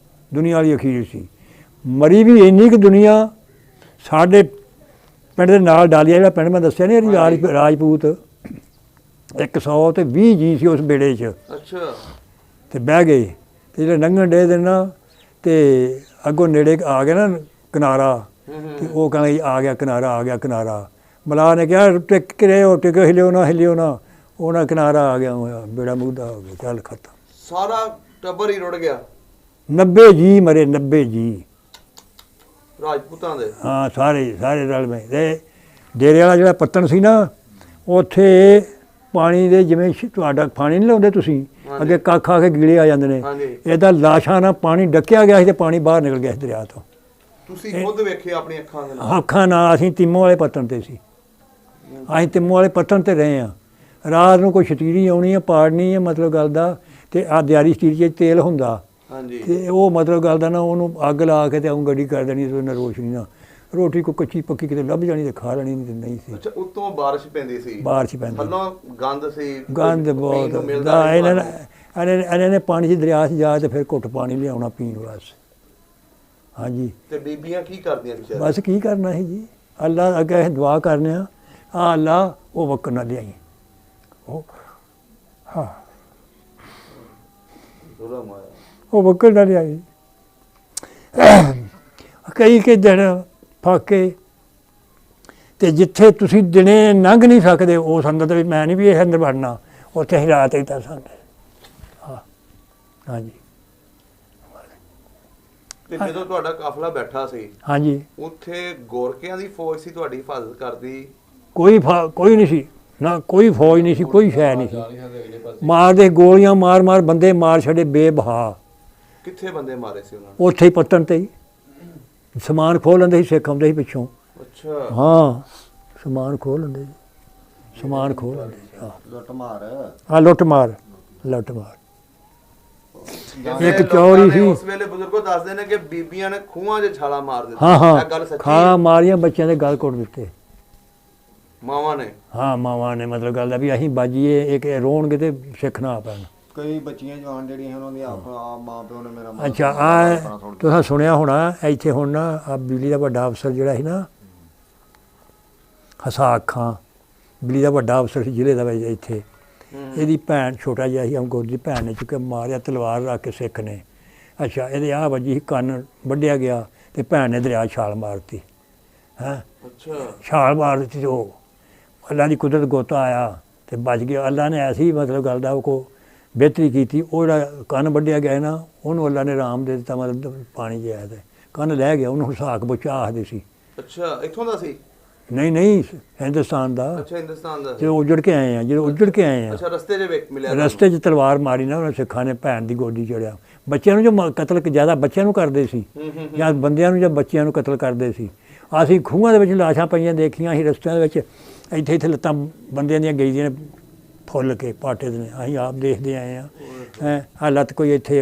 ਦੁਨੀਆ ਵਾਲੀ ਅਖੀਰ ਸੀ। ਮਰੀ ਵੀ ਇੰਨੀ ਕੁ ਦੁਨੀਆ, ਸਾਡੇ ਪਿੰਡ ਦੇ ਨਾਲ ਡਾਲੀਆ ਜਿਹੜਾ ਪਿੰਡ ਮੈਂ ਦੱਸਿਆ ਨਹੀਂ ਰਾਜਪੂਤ, 120 ਜੀ ਸੀ ਉਸ ਬੇੜੇ 'ਚ।
ਅੱਛਾ।
ਤੇ ਬਹਿ ਗਏ ਤੇ ਜਿਹੜੇ ਲੰਘਣ ਡੇ ਦੇ ਨਾ ਤੇ ਅੱਗੋਂ ਨੇੜੇ ਆ ਗਿਆ ਨਾ ਕਿਨਾਰਾ, ਤੇ ਉਹ ਕਹਿੰਦਾ ਜੀ ਆ ਗਿਆ ਕਿਨਾਰਾ, ਆ ਗਿਆ ਕਿਨਾਰਾ। ਮਲਾਹ ਨੇ ਕਿਹਾ ਟਿਕ ਕੇ ਰਹੋ, ਟਿਕ ਹਿਲਿਓ ਨਾ। ਉਹਨਾਂ ਕਿਨਾਰਾ ਆ ਗਿਆ, ਹੋਇਆ ਬੇੜਾ ਮੁੱਦਾ ਹੋ ਗਿਆ, ਚੱਲ ਖਤਮ।
ਸਾਰਾ ਟੱਬਰ ਹੀ ਰੁੜ ਗਿਆ?
90 ਜੀ ਮਰੇ, 90 ਜੀ
ਰਾਜਪੂਤਾਂ ਦੇ?
ਹਾਂ, ਸਾਰੇ ਰਲ ਪਏ। ਤੇ ਡੇਰੇ ਵਾਲਾ ਜਿਹੜਾ ਪੱਤਣ ਸੀ ਨਾ, ਉੱਥੇ ਪਾਣੀ ਦੇ ਜਿਵੇਂ ਤੁਹਾਡਾ ਪਾਣੀ ਨਹੀਂ ਲਾਉਂਦੇ ਤੁਸੀਂ, ਅੱਗੇ ਕੱਖ ਆ ਕੇ ਗੀਲੇ ਆ ਜਾਂਦੇ ਨੇ, ਇਹਦਾ ਲਾਸ਼ਾਂ ਨਾਲ ਪਾਣੀ ਡੱਕਿਆ ਗਿਆ ਸੀ ਤੇ ਪਾਣੀ ਬਾਹਰ ਨਿਕਲ ਗਿਆ ਇਸ ਦਰਿਆ ਤੋਂ।
ਤੁਸੀਂ ਖੁਦ ਵੇਖਿਆ ਆਪਣੀ ਅੱਖਾਂ ਦੇ ਨਾਲ?
ਅੱਖਾਂ ਨਾਲ। ਅਸੀਂ ਤਿੰਮੋ ਵਾਲੇ ਪੱਤਣ ਤੇ ਸੀ, ਅਸੀਂ ਤਿੰਮੋ ਵਾਲੇ ਪੱਤਣ ਤੇ ਰਹੇ ਹਾਂ। ਰਾਤ ਨੂੰ ਕੋਈ ਛਤੀਰੀ ਆਉਣੀ ਹੈ, ਪਾੜਨੀ ਹੈ, ਮਤਲਬ ਗੱਲ ਦਾ, ਤੇ ਆਹ ਦਿਆਰੀ ਸਟੀਲ 'ਚ ਤੇਲ ਹੁੰਦਾ, ਤੇ ਉਹ ਮਤਲਬ ਗੱਲ ਦਾ ਨਾ ਉਹਨੂੰ ਅੱਗ ਲਾ ਕੇ ਤੇ ਉਹ ਗੱਡੀ ਕਰ ਦੇਣੀ, ਤੇ ਉਹਨਾਂ ਰੋਸ਼ਨੀ ਨਾਲ ਰੋਟੀ ਕੋਈ ਕੱਚੀ ਪੱਕੀ ਕਿਤੇ ਲੱਭ ਜਾਣੀ ਤੇ ਖਾ ਲੈਣੀ, ਨਹੀਂ ਸੀ।
ਅੱਛਾ, ਉੱਤੋਂ ਬਾਰਿਸ਼ ਪੈਂਦੀ ਸੀ? ਬਾਰਿਸ਼
ਪੈਂਦੀ,
ਥੱਲੋਂ ਗੰਦ ਸੀ,
ਗੰਦ ਬਹੁਤ। ਇਹਨਾਂ ਨੇ ਪਾਣੀ 'ਚ ਦਰਿਆ 'ਚ ਜਾ ਤੇ ਫਿਰ ਘੁੱਟ ਪਾਣੀ ਲਿਆਉਣਾ ਪੀਣ ਵਾਸਤੇ। ਹਾਂਜੀ।
ਤੇ ਬੀਬੀਆਂ ਕੀ ਕਰਦੀਆਂ ਵਿਚਾਰੀਆਂ?
ਬਸ ਕੀ ਕਰਨਾ ਸੀ ਜੀ, ਅੱਲਾ ਅੱਗੇ ਅਸੀਂ ਦੁਆ ਕਰਨੇ ਆ, ਅੱਲਾ ਉਹ ਵਕਤ ਨਾ ਲਿਆਈ। ਉਹ ਹਾਂ, ਉਹ ਵਕਤ ਨਾ ਲਿਆਈ। ਕਈ ਦਿਨ ਫਾਕੇ ਤੇ ਜਿੱਥੇ ਤੁਸੀਂ ਦਿਨੇ ਲੰਘ ਨਹੀਂ ਸਕਦੇ ਉਸ ਅੰਦਰ ਵੀ ਮੈਂ ਨਹੀਂ ਵੀ ਇਹ ਅੰਦਰ ਵੜਨਾ, ਉੱਥੇ ਅਸੀਂ ਰਾਤ ਹੀ ਤਾਂ ਸਕਦੇ। ਹਾਂ ਹਾਂਜੀ।
ਤੇ ਜਦੋਂ ਤੁਹਾਡਾ ਕਾਫਲਾ ਬੈਠਾ ਸੀ, ਹਾਂਜੀ, ਉੱਥੇ ਗੋਰਕਿਆਂ ਦੀ ਫੌਜ ਸੀ ਤੁਹਾਡੀ ਹਿਫਾਜ਼ਤ ਕਰਦੀ?
ਕੋਈ ਨਹੀਂ ਸੀ ਨਾ, ਕੋਈ ਫੌਜ ਨਹੀਂ ਸੀ, ਕੋਈ ਸ਼ੈ ਨਹੀਂ ਸੀ। ਮਾਰਦੇ ਗੋਲੀਆਂ ਮਾਰ ਬੰਦੇ ਮਾਰ ਛੱਡੇ ਬੇਬਹਾ।
ਕਿੱਥੇ ਬੰਦੇ ਮਾਰੇ ਸੀ ਉਹਨਾਂ ਨੇ?
ਉੱਥੇ ਹੀ ਪੱਤਣ ਤੇ ਹੀ। ਸਮਾਨ ਖੋਹ ਲੈਂਦੇ ਸੀ ਸਿੱਖ ਆਉਂਦੇ ਸੀ ਪਿੱਛੋਂ। ਅੱਛਾ। ਹਾਂ, ਸਮਾਨ ਖੋਹ ਲੈਂਦੇ ਸੀ, ਸਮਾਨ ਖੋਹ ਲੈਂਦੇ ਸੀ। ਹਾਂ, ਲੁੱਟ ਮਾਰ। ਇੱਕ ਚੌਰੀ ਸੀ
ਉਸ ਵੇਲੇ, ਬਜ਼ੁਰਗੋ ਦੱਸਦੇ ਨੇ ਕਿ ਬੀਬੀਆਂ ਨੇ ਖੂਹਾਂ 'ਚ ਛਾਲਾਂ ਮਾਰ ਦਿੱਤੀਆਂ।
ਹਾਂ, ਗੱਲ ਸੱਚੀ? ਖਾਲਾਂ ਮਾਰੀਆਂ, ਬੱਚਿਆਂ ਦੇ ਗਲ ਘੁੱਟ ਦਿੱਤੇ
ਮਾਵਾਂ ਨੇ। ਹਾਂ,
ਮਾਵਾਂ ਨੇ, ਮਤਲਬ ਗੱਲ ਦਾ ਵੀ ਅਸੀਂ ਬਾਜੀਏ ਇੱਕ ਰੋਣਗੇ ਤੇ ਸਿੱਖ ਨਾ ਪੈਣ।
ਕਈ ਬੱਚੀਆਂ ਜਵਾਨ ਜਿਹੜੀਆਂ ਉਹਨਾਂ ਦੀ ਆਪ ਮਾਂ ਪਿਓ ਨੇ ਮੇਰਾ।
ਅੱਛਾ, ਆ ਤੁਸੀਂ ਸੁਣਿਆ ਹੋਣਾ ਇੱਥੇ ਹੁਣ ਨਾ ਆ ਬਿਜਲੀ ਦਾ ਵੱਡਾ ਅਫਸਰ ਜਿਹੜਾ ਸੀ ਨਾ, ਹਸਾਕ ਖਾਂ, ਬਿਜਲੀ ਦਾ ਵੱਡਾ ਅਫਸਰ ਸੀ ਜ਼ਿਲ੍ਹੇ ਦਾ ਇੱਥੇ, ਇਹਦੀ ਭੈਣ ਛੋਟਾ ਜਿਹਾ ਸੀ ਅੰਗੂਰ ਦੀ ਭੈਣ ਨੇ ਚੁੱਕਿਆ ਮਾਰਿਆ ਤਲਵਾਰ ਰੱਖ ਕੇ ਸਿੱਖ ਨੇ। ਅੱਛਾ, ਇਹਦੇ ਆਹ ਵੱਜੀ ਸੀ, ਕੰਨ ਵੱਢਿਆ ਗਿਆ ਤੇ ਭੈਣ ਨੇ ਦਰਿਆ ਛਾਲ ਮਾਰਤੀ। ਹੈਂ, ਛਾਲ ਮਾਰ ਦਿੱਤੀ ਤੇ ਉਹ ਅੱਲਾ ਦੀ ਕੁਦਰਤ ਗੋਤਾ ਆਇਆ ਤੇ ਬਚ ਗਿਆ। ਅੱਲਾ ਨੇ ਐਸੀ ਮਤਲਬ ਗੱਲ ਦਾ ਉਹ ਕੋ ਬਿਹਤਰੀ ਕੀਤੀ, ਉਹ ਜਿਹੜਾ ਕੰਨ ਵੱਢਿਆ ਗਿਆ ਨਾ ਉਹਨੂੰ ਅੱਲਾ ਨੇ ਆਰਾਮ ਦੇ ਦਿੱਤਾ, ਮਤਲਬ ਪਾਣੀ 'ਚ ਆਇਆ ਤੇ ਕੰਨ ਲੈ ਗਿਆ। ਉਹਨੂੰ ਹਸਾਕ ਬੁੱਚਾ ਆਖਦੇ ਸੀ।
ਅੱਛਾ, ਇੱਥੋਂ ਦਾ ਸੀ?
ਨਹੀਂ, ਹਿੰਦੁਸਤਾਨ ਦਾ।
ਅੱਛਾ, ਹਿੰਦੁਸਤਾਨ ਦਾ।
ਜਦੋਂ ਉੱਜੜ ਕੇ ਆਏ ਆ,
ਅੱਛਾ, ਰਸਤੇ 'ਚ ਮਿਲਿਆ? ਰਸਤੇ 'ਚ
ਤਲਵਾਰ ਮਾਰੀ ਨਾ ਉਹਨਾਂ ਸਿੱਖਾਂ ਨੇ, ਭੈਣ ਦੀ ਗੋਡੀ ਚੜਿਆ। ਬੱਚਿਆਂ ਨੂੰ ਜੋ ਕਤਲ ਜ਼ਿਆਦਾ ਬੱਚਿਆਂ ਨੂੰ ਕਰਦੇ ਸੀ, ਜਾਂ ਬੰਦਿਆਂ ਨੂੰ ਜਾਂ ਬੱਚਿਆਂ ਨੂੰ ਕਤਲ ਕਰਦੇ ਸੀ। ਅਸੀਂ ਖੂਹਾਂ ਦੇ ਵਿੱਚ ਲਾਸ਼ਾਂ ਪਈਆਂ ਦੇਖੀਆਂ ਸੀ, ਰਸਤਿਆਂ ਦੇ ਵਿੱਚ ਇੱਥੇ ਲੱਤਾਂ ਬੰਦਿਆਂ ਦੀਆਂ ਗਈਆਂ ਨੇ ਫੁੱਲ ਕੇ ਪਾਟੇ ਦੇ ਨੇ, ਅਸੀਂ ਆਪ ਦੇਖਦੇ ਆਏ ਹਾਂ। ਆਹ ਲੱਤ ਕੋਈ ਇੱਥੇ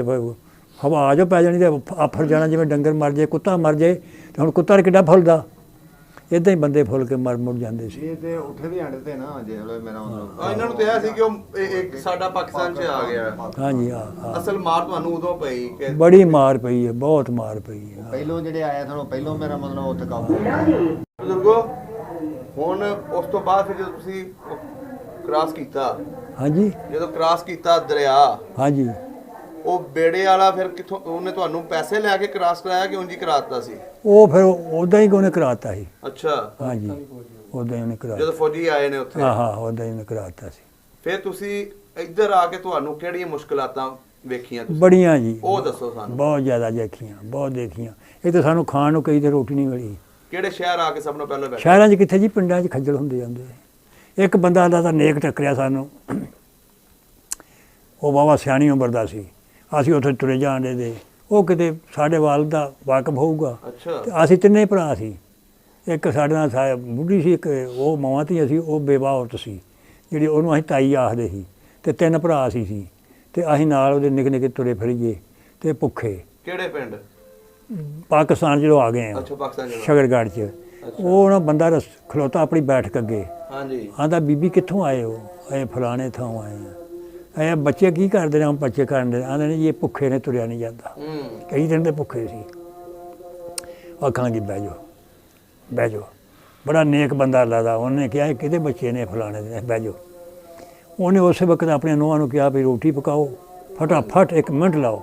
ਹਵਾ ਜੋ ਪੈ ਜਾਣੀ ਤੇ ਆਫਰ ਜਾਣਾ, ਜਿਵੇਂ ਡੰਗਰ ਮਰ ਜਾਏ, ਕੁੱਤਾ ਮਰ ਜਾਏ, ਤੇ ਹੁਣ ਕੁੱਤਾ ਕਿੱਡਾ ਫੁੱਲਦਾ, ਇੱਦਾਂ ਹੀ ਬੰਦੇ ਫੁੱਲ ਕੇ ਮੁੜ ਜਾਂਦੇ ਸੀ।
ਇਹ ਤੇ ਉੱਥੇ ਵੀ ਐਂਡ ਤੇ ਨਾ ਜੇ ਮੇਰਾ ਮਤਲਬ
ਇਹਨਾਂ ਨੂੰ ਤੇ ਇਹ ਸੀ ਕਿ ਉਹ ਇੱਕ ਸਾਡਾ ਪਾਕਿਸਤਾਨ 'ਚ ਆ ਗਿਆ।
ਹਾਂਜੀ, ਹਾਂ।
ਅਸਲ ਮਾਰ ਤੁਹਾਨੂੰ ਉਦੋਂ ਪਈ ਕਿ
ਬੜੀ ਮਾਰ ਪਈ ਹੈ, ਬਹੁਤ ਮਾਰ ਪਈ ਹੈ।
ਪਹਿਲੋਂ ਜਿਹੜੇ ਆਏ ਤੁਹਾਨੂੰ ਪਹਿਲੋਂ ਮੇਰਾ ਮਤਲਬ ਉੱਥੇ ਕਾਬੂ।
ਬਜ਼ੁਰਗੋ, ਹੁਣ ਉਸ ਤੋਂ ਬਾਅਦ ਫਿਰ ਜਦੋਂ ਤੁਸੀਂ ਕ੍ਰਾਸ ਕੀਤਾ, ਹਾਂਜੀ, ਜਦੋਂ ਕ੍ਰਾਸ ਕੀਤਾ ਦਰਿਆ, ਹਾਂਜੀ, ਉਹ ਬੇੜੇ ਵਾਲਾ ਫਿਰ ਕਿੱਥੋਂ ਉਹਨੇ ਤੁਹਾਨੂੰ ਪੈਸੇ ਲੈ ਕੇ ਕ੍ਰਾਸ ਕਰਾਇਆ ਕਿ ਉਂਝ ਹੀ ਕਰਾਤਾ ਸੀ?
ਉਹ ਫਿਰ ਉਦਾਂ ਹੀ ਉਹਨੇ ਕਰਾਤਾ ਸੀ।
ਅੱਛਾ,
ਹਾਂਜੀ, ਉਦਾਂ ਹੀ ਉਹਨੇ ਕਰਾਤਾ।
ਜਦੋਂ ਫੌਜੀ ਆਏ ਨੇ ਉੱਥੇ? ਹਾਂ,
ਉਦਾਂ ਹੀ ਉਹਨੇ ਕਰਾਤਾ ਸੀ।
ਫਿਰ ਤੁਸੀਂ ਇੱਧਰ ਆ ਕੇ ਤੁਹਾਨੂੰ ਕਿਹੜੀਆਂ ਮੁਸ਼ਕਲਾਤਾਂ ਵੇਖੀਆਂ ਤੁਸੀਂ?
ਬੜੀਆਂ ਜੀ,
ਉਹ ਦੱਸੋ ਸਾਨੂੰ।
ਬਹੁਤ ਜ਼ਿਆਦਾ ਦੇਖੀਆਂ, ਬਹੁਤ ਦੇਖੀਆਂ। ਇਹ ਤਾਂ ਸਾਨੂੰ ਖਾਣ ਨੂੰ ਕਈ ਤੇ ਰੋਟੀ ਨਹੀਂ ਮਿਲੀ।
ਕਿਹੜੇ ਸ਼ਹਿਰ ਆ ਕੇ ਸਭ ਨੂੰ ਪਹਿਲਾਂ ਬੈਠੇ?
ਸ਼ਹਿਰਾਂ 'ਚ ਕਿੱਥੇ ਜੀ, ਪਿੰਡਾਂ 'ਚ ਖੱਜਲ ਹੁੰਦੇ ਜਾਂਦੇ। ਇੱਕ ਬੰਦਾ ਦਾ ਤਾਂ ਨੇਕ ਟੱਕਰਿਆ ਸਾਨੂੰ, ਉਹ ਵਾਹਵਾ ਸਿਆਣੀ ਉਮਰ ਦਾ ਸੀ। ਅਸੀਂ ਉੱਥੇ ਤੁਰੇ ਜਾਂਦੇ ਦੇ, ਉਹ ਕਿਤੇ ਸਾਡੇ ਵਾਲ ਦਾ ਵਾਕਫ ਹੋਊਗਾ। ਤੇ ਅਸੀਂ ਤਿੰਨੇ ਭਰਾ ਸੀ। ਇੱਕ ਸਾਡੇ ਨਾਲ ਬੁੱਢੀ ਸੀ, ਇੱਕ ਉਹ ਮਾਵਾਂ ਧੀਆਂ ਸੀ, ਉਹ ਬੇਵਾ ਔਰਤ ਸੀ ਜਿਹੜੀ, ਉਹਨੂੰ ਅਸੀਂ ਤਾਈ ਆਖਦੇ ਸੀ। ਤੇ ਤਿੰਨ ਭਰਾ ਸੀ ਤੇ ਅਸੀਂ ਨਾਲ ਉਹਦੇ ਨਿੱਕੇ ਨਿੱਕੇ ਤੁਰੇ ਫਿਰੀਏ ਤੇ ਭੁੱਖੇ।
ਕਿਹੜੇ ਪਿੰਡ?
ਪਾਕਿਸਤਾਨ ਜਦੋਂ ਆ ਗਏ ਆ
ਅੱਛਾ ਪਾਕਿਸਤਾਨ ਚ
ਸ਼ਗਰਗੜ੍ਹ 'ਚ ਉਹ ਨਾ ਬੰਦਾ ਖਲੋਤਾ ਆਪਣੀ ਬੈਠਕ ਅੱਗੇ
ਹਾਂਜੀ
ਆਂਦਾ ਬੀਬੀ ਕਿੱਥੋਂ ਆਏ ਹੋ ਇਹ ਫਲਾਣੇ ਥਾਂ ਆਏ ਆ ਇਹ ਬੱਚੇ ਕੀ ਕਰਦੇ ਨੇ ਬੱਚੇ ਕਰਨ ਦੇ ਆਂਦੇ ਨੇ ਜੀ ਇਹ ਭੁੱਖੇ ਨੇ ਤੁਰਿਆ ਨਹੀਂ ਜਾਂਦਾ ਕਈ ਦਿਨ ਦੇ ਭੁੱਖੇ ਸੀ ਆਖਾਂਗੇ ਬਹਿ ਜਾਓ ਬੜਾ ਨੇਕ ਬੰਦਾ ਲੱਗਦਾ ਉਹਨੇ ਕਿਹਾ ਇਹ ਕਿਹਦੇ ਬੱਚੇ ਨੇ ਫਲਾਣੇ ਦੇ ਬਹਿ ਜਾਓ ਉਹਨੇ ਉਸੇ ਵਕਤ ਆਪਣੇ ਨੂੰਹਾਂ ਨੂੰ ਕਿਹਾ ਵੀ ਰੋਟੀ ਪਕਾਓ ਫਟਾਫਟ 1 ਮਿੰਟ ਲਾਓ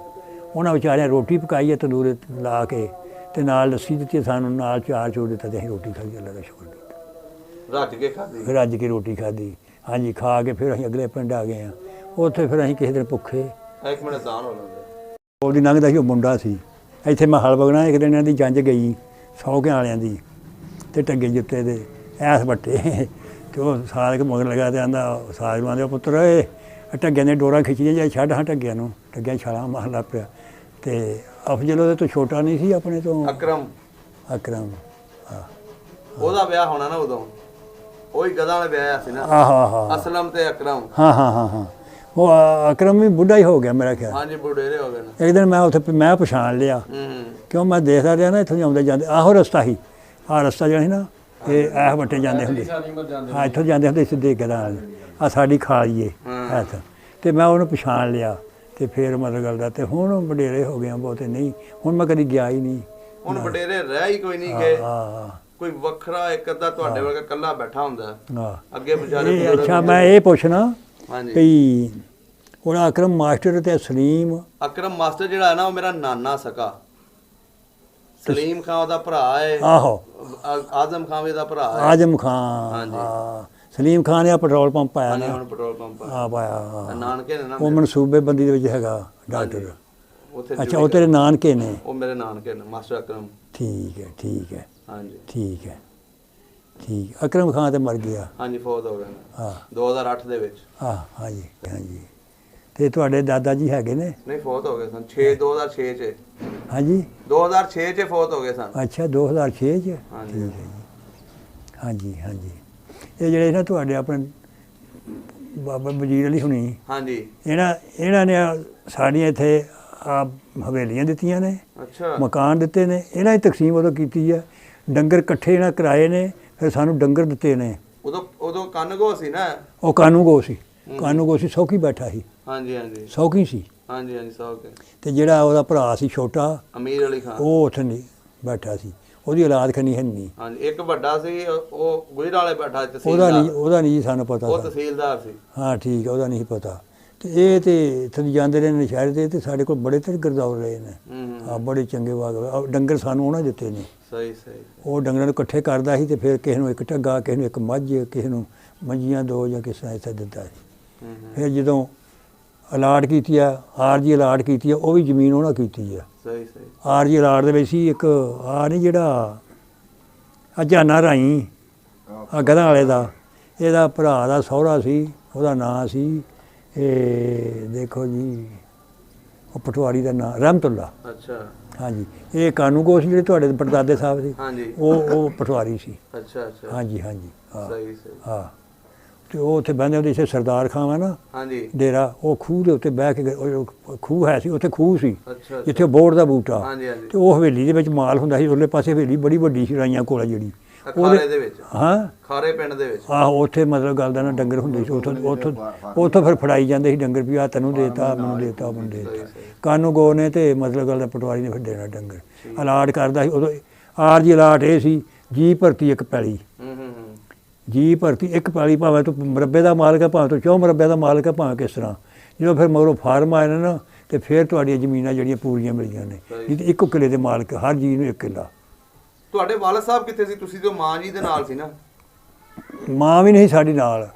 ਉਹਨਾਂ ਵਿਚਾਰਿਆਂ ਰੋਟੀ ਪਕਾਈ ਹੈ ਤੰਦੂਰੇ ਲਾ ਕੇ ਤੇ ਨਾਲ ਲੱਸੀ ਦਿੱਤੀ ਸਾਨੂੰ ਨਾਲ ਚਾਰ ਚੂਰ ਦਿੱਤਾ ਤੇ ਅਸੀਂ ਰੋਟੀ ਖਾਈ ਅੱਲਾ ਦਾ ਸ਼ੁਕਰ ਕੀਤਾ ਰੱਜ ਕੇ ਰੋਟੀ ਖਾਧੀ ਹਾਂਜੀ ਖਾ ਕੇ ਫਿਰ ਅਸੀਂ ਅਗਲੇ ਪਿੰਡ ਆ ਗਏ ਹਾਂ ਉੱਥੇ ਫਿਰ ਅਸੀਂ ਕਿਸੇ ਦਿਨ ਭੁੱਖੇ
ਇੱਕ ਮਿੰਟ ਦਾਨ ਹੋ ਲੈਂਦੇ
ਉਹਦੀ ਲੰਘਦਾ ਸੀ ਉਹ ਮੁੰਡਾ ਸੀ ਇੱਥੇ ਮੈਂ ਹਲ ਵਗਣਾ ਇੱਕ ਦਿਨ ਇਹਨਾਂ ਦੀ ਜੰਜ ਗਈ 100 ਕੇ ਵਾਲਿਆਂ ਦੀ ਤੇ ਟੱਗੇ ਜੁੱਤੇ ਦੇ ਐਸ ਵੱਟੇ ਤੇ ਉਹ ਸਾਲ ਕੇ ਮਗਰ ਲਗਾ ਤੇ ਆਂਦਾ ਸਾਲ ਨੂੰ ਆਂਦੇ ਪੁੱਤਰ ਇਹ ਟੱਗਿਆਂ ਦੀਆਂ ਡੋਰਾਂ ਖਿੱਚੀਆਂ ਜਾਂ ਛੱਡ ਹਾਂ ਟੱਗਿਆਂ ਨੂੰ ਟੱਗਿਆਂ ਛਾਲਾਂ ਮਾਰਨ ਲੱਗ ਪਿਆ ਤੇ ਅਫਜ਼ਲ ਉਹਦੇ ਤੋਂ ਛੋਟਾ ਨਹੀਂ ਸੀ ਆਪਣੇ ਤੋਂ ਅਕਰਮ ਹਾਂ
ਉਹਦਾ ਵਿਆਹ ਹੋਣਾ ਨਾ ਉਦੋਂ ਉਹੀ ਗਧਾ ਵਾਲਾ ਵਿਆਹ ਸੀ ਨਾ ਅਸਲਮ ਤੇ ਅਕਰਮ
ਹਾਂ ਉਹ ਅਕਰਮ ਵੀ ਬੁੱਢਾ ਹੀ ਹੋ ਗਿਆ ਮੇਰਾ ਖਿਆਲ
ਹਾਂਜੀ ਬੁੱਢੇਰੇ ਹੋ ਗਏ ਨੇ
ਇੱਕ ਦਿਨ ਮੈਂ ਉੱਥੇ ਮੈਂ ਪਛਾਣ ਲਿਆ ਕਿਉਂ ਮੈਂ ਦੇਖਦਾ ਰਿਹਾ ਨਾ ਇੱਥੋਂ ਆਉਂਦੇ ਜਾਂਦੇ ਆਹੋ ਰਸਤਾ ਸੀ ਆਹ ਰਸਤਾ ਜਿਹੜਾ ਸੀ ਨਾ ਇਹ ਵੱਟੇ ਜਾਂਦੇ ਹੁੰਦੇ ਹਾਂ ਇੱਥੋਂ ਜਾਂਦੇ ਹੁੰਦੇ ਸਿੱਧੇ ਗਧਾ ਆ ਸਾਡੀ ਖਾਲੀਏ ਇੱਥੇ ਤੇ ਮੈਂ ਉਹਨੂੰ ਪਛਾਣ ਲਿਆ ਤੇ ਫਿਰ ਮਤਲਬ ਗੱਲ ਦਾ ਤੇ ਹੁਣ ਵਡੇਰੇ ਹੋ ਗਏ ਬਹੁਤੇ ਨਹੀਂ ਹੁਣ ਮੈਂ ਕਦੀ ਗਿਆ ਹੀ ਨਹੀਂ
ਹੁਣ ਵਡੇਰੇ ਰਹਿ ਹੀ ਕੋਈ ਨਹੀਂ ਗਏ ਕੋਈ ਵੱਖਰਾ ਇੱਕ ਅੱਧਾ ਤੁਹਾਡੇ ਵਰਗਾ ਇਕੱਲਾ ਬੈਠਾ ਹੁੰਦਾ ਅੱਗੇ ਵਿਚਾਰੇ
ਅੱਛਾ ਮੈਂ ਇਹ ਪੁੱਛਣਾ ਵੀ ਉਹਦਾ ਅਕਰਮ ਮਾਸਟਰ ਤੇ ਸਲੀਮ
ਅਕਰਮ ਮਾਸਟਰ ਜਿਹੜਾ ਹੈ ਨਾ ਉਹ ਮੇਰਾ ਨਾਨਾ ਸਕਾ ਸਲੀਮ ਖਾਨ ਉਹਦਾ ਭਰਾ ਹੈ
ਆਹੋ
ਆਜ਼ਮ ਖਾਨ ਵੀ ਦਾ ਭਰਾ ਹੈ
ਆਜ਼ਮ ਖਾਨ ਹਾਂ ਸਲੀਮ ਖਾਨ ਨੇ ਪੈਟਰੋਲ ਪੰਪ ਪਾਇਆ
ਨਾ ਹੁਣ ਪੈਟਰੋਲ ਪੰਪ
ਪਾਇਆ
ਨਾਨਕੇ ਨੇ ਨਾ
ਉਹ ਮਨਸੂਬੇ ਬੰਦੀ ਦੇ ਵਿੱਚ ਹੈਗਾ ਡਾਕਟਰ ਅੱਛਾ ਉਹ ਤੇਰੇ ਨਾਨਕੇ ਨੇ
ਉਹ ਮੇਰੇ ਨਾਨਕੇ ਨੇ ਮਾਸਟਰ ਅਕਰਮ
ਠੀਕ ਹੈ
ਹਾਂਜੀ
ਠੀਕ ਅਕਰਮ ਖਾਨ ਤੇ ਮਰ ਗਿਆ
ਹਾਂਜੀ ਫੌਤ ਹੋ ਗਏ ਹਾਂ 2008 ਦੇ ਵਿੱਚ
ਹਾਂਜੀ ਤੇ ਤੁਹਾਡੇ ਦਾਦਾ ਜੀ ਹੈਗੇ ਨੇ
ਨਹੀਂ ਫੌਤ ਹੋ ਗਏ ਸਨ 2006 ਚ
ਹਾਂਜੀ
2006 ਚ ਫੌਤ ਹੋ ਗਏ ਸਨ
ਅੱਛਾ 2006 ਚ ਹਾਂਜੀ ਇਹ ਜਿਹੜੇ ਨਾ ਤੁਹਾਡੇ ਆਪਣੇ ਬਾਬਾ ਵਜ਼ੀਰ ਅਲੀ ਹੁਣੀ ਹਾਂਜੀ ਇਹਨਾਂ ਨੇ ਸਾਡੀਆਂ ਇੱਥੇ ਆ ਹਵੇਲੀਆਂ ਦਿੱਤੀਆਂ ਨੇ
ਅੱਛਾ
ਮਕਾਨ ਦਿੱਤੇ ਨੇ ਇਹਨਾਂ ਦੀ ਤਕਸੀਮ ਉਦੋਂ ਕੀਤੀ ਹੈ ਡੰਗਰ ਇਕੱਠੇ ਇਹਨਾਂ ਕਰਾਏ ਨੇ ਫਿਰ ਸਾਨੂੰ ਡੰਗਰ ਦਿੱਤੇ ਨੇ
ਉਦੋਂ ਕਾਨੂੰਗੋ ਸੀ ਨਾ ਉਹ
ਕਾਨੂੰਗੋ ਸੀ ਸੌਖੀ ਬੈਠਾ ਸੀ
ਹਾਂਜੀ
ਸੌਖੀ ਸੀ
ਹਾਂਜੀ ਸੌਖੀ ਤੇ
ਜਿਹੜਾ ਉਹਦਾ ਭਰਾ ਸੀ ਛੋਟਾ
ਅਮੀਰ ਅਲੀ ਖਾਨ
ਉਹ ਉੱਥੇ ਨਹੀਂ ਬੈਠਾ ਸੀ ਉਹਦੀ ਔਲਾਦ ਖਨੀ ਹੈ ਨਹੀਂ
ਹਾਂਜੀ ਇੱਕ ਵੱਡਾ ਸੀ ਉਹ ਗੁਜਰ ਵਾਲੇ ਬੈਠਾ
ਤਹਿਸੀਲਦਾਰ ਉਹਦਾ ਨਹੀਂ ਸਾਨੂੰ ਪਤਾ
ਉਹ ਤਹਿਸੀਲਦਾਰ ਸੀ
ਹਾਂ ਠੀਕ ਹੈ ਉਹਦਾ ਨਹੀਂ ਪਤਾ ਤੇ ਇਹ ਤੇ ਇੱਥੇ ਜਾਂਦੇ ਰਹੇ ਨਸ਼ਹਿਰੇ ਤੇ ਸਾਡੇ ਕੋਲ ਬੜੇ ਤੇ ਗਰਦੌਰ ਰਹੇ ਨੇ ਹਾਂ ਬੜੇ ਚੰਗੇ ਵਾਗ ਡੰਗਰ ਸਾਨੂੰ ਉਹਨਾਂ ਦਿੱਤੇ ਨੇ
ਸਹੀ
ਉਹ ਡੰਗਰਾਂ ਨੂੰ ਇਕੱਠੇ ਕਰਦਾ ਸੀ ਤੇ ਫਿਰ ਕਿਸੇ ਨੂੰ ਇੱਕ ਢੱਗਾ ਕਿਸੇ ਨੂੰ ਇੱਕ ਮੱਝ ਕਿਸੇ ਨੂੰ ਮੰਜੀਆਂ 2 ਜਾਂ ਕਿਸੇ ਤਰ੍ਹਾਂ ਇੱਥੇ ਦਿੰਦਾ ਸੀ ਫਿਰ ਜਦੋਂ ਅਲਾਟ ਕੀਤੀ ਆ ਆਰਜੀ ਅਲਾਟ ਕੀਤੀ ਆ ਉਹ ਵੀ ਜ਼ਮੀਨ ਉਹਨਾਂ ਕੀਤੀ ਆ ਆਰਜੀ ਅਲਾਟ ਦੇ ਵਿੱਚ ਸੀ ਇੱਕ ਨਹੀਂ ਜਿਹੜਾ ਜਾਨਾ ਰਾਈ ਗਧਾਂ ਵਾਲੇ ਦਾ ਇਹਦਾ ਭਰਾ ਦਾ ਸਹੁਰਾ ਸੀ ਉਹਦਾ ਨਾਂ ਸੀ ਇਹ ਦੇਖੋ ਜੀ ਉਹ ਪਟਵਾਰੀ ਦਾ ਨਾਂ ਰਹਿਮਤੁੱਲਾ
ਅੱਛਾ
ਹਾਂਜੀ ਇਹ ਕਾਨੂੰਗੋ ਸੀ ਜਿਹੜੇ ਤੁਹਾਡੇ ਪੜਦਾਦੇ ਸਾਹਿਬ ਸੀ
ਹਾਂਜੀ
ਉਹ ਪਟਵਾਰੀ ਸੀ
ਅੱਛਾ
ਹਾਂਜੀ
ਸਹੀ
ਹਾਂ ਤੇ ਉਹ ਉੱਥੇ ਬਹਿੰਦੇ ਹੁੰਦੇ ਸੀ ਸਰਦਾਰ ਖਾਂ ਹੈ ਨਾ
ਹਾਂਜੀ
ਡੇਰਾ ਉਹ ਖੂਹ ਦੇ ਉੱਤੇ ਬਹਿ ਕੇ ਖੂਹ ਹੈ ਸੀ ਉੱਥੇ ਖੂਹ ਸੀ ਜਿੱਥੇ ਬੋੜ ਦਾ ਬੂਟਾ ਤੇ ਉਹ ਹਵੇਲੀ ਦੇ ਵਿੱਚ ਮਾਲ ਹੁੰਦਾ ਸੀ ਉਰਲੇ ਪਾਸੇ ਹਵੇਲੀ ਬੜੀ ਵੱਡੀ ਸੀ ਰਾਈਆਂ ਕੋਲ ਜਿਹੜੀ
ਖਾਰੇ ਦੇ ਵਿੱਚ
ਹਾਂ
ਖਾਰੇ ਪਿੰਡ ਦੇ ਵਿੱਚ
ਆਹੋ ਉੱਥੇ ਮਤਲਬ ਗੱਲ ਦਾ ਨਾ ਡੰਗਰ ਹੁੰਦੇ ਸੀ ਉੱਥੋਂ ਫਿਰ ਫੜਾਈ ਜਾਂਦੇ ਸੀ ਡੰਗਰ ਵੀ ਆ ਤੈਨੂੰ ਦੇਤਾ ਮੈਨੂੰ ਦੇਤਾ ਕਾਨੂੰਗੋ ਨੇ ਤੇ ਮਤਲਬ ਗੱਲ ਦਾ ਪਟਵਾਰੀ ਨੇ ਫਿਰ ਦੇਣਾ ਡੰਗਰ ਅਲਾਟ ਕਰਦਾ ਸੀ ਉਦੋਂ ਆਰਜੀ ਅਲਾਟ ਇਹ ਸੀ ਜੀ ਭਰਤੀ ਇੱਕ ਪੈਲੀ ਜੀ ਭਰਤੀ ਇੱਕ ਪੈਲੀ ਭਾਵੇਂ ਤੂੰ ਮੁਰੱਬੇ ਦਾ ਮਾਲਕ ਹੈ ਭਾਵੇਂ ਤੂੰ 4 ਮੁਰੱਬੇ ਦਾ ਮਾਲਕ ਹੈ ਭਾਵੇਂ ਕਿਸ ਤਰ੍ਹਾਂ ਜਦੋਂ ਫਿਰ ਮਗਰੋਂ ਫਾਰਮ ਆਏ ਨੇ ਨਾ ਤੇ ਫਿਰ ਤੁਹਾਡੀਆਂ ਜ਼ਮੀਨਾਂ ਜਿਹੜੀਆਂ ਪੂਰੀਆਂ ਮਿਲੀਆਂ ਨੇ ਨਹੀਂ 1 ਕਿੱਲੇ ਦੇ ਮਾਲਕ ਹਰ ਜੀ ਨੂੰ 1 ਕਿੱਲਾ
ਤੁਹਾਡੇ ਵਾਲਦ ਸਾਹਿਬ ਕਿੱਥੇ ਸੀ ਤੁਸੀਂ ਤੇ ਮਾਂ ਜੀ ਦੇ ਨਾਲ ਸੀ ਨਾ
ਮਾਂ ਵੀ ਨਹੀਂ ਸਾਡੀ ਨਾਲ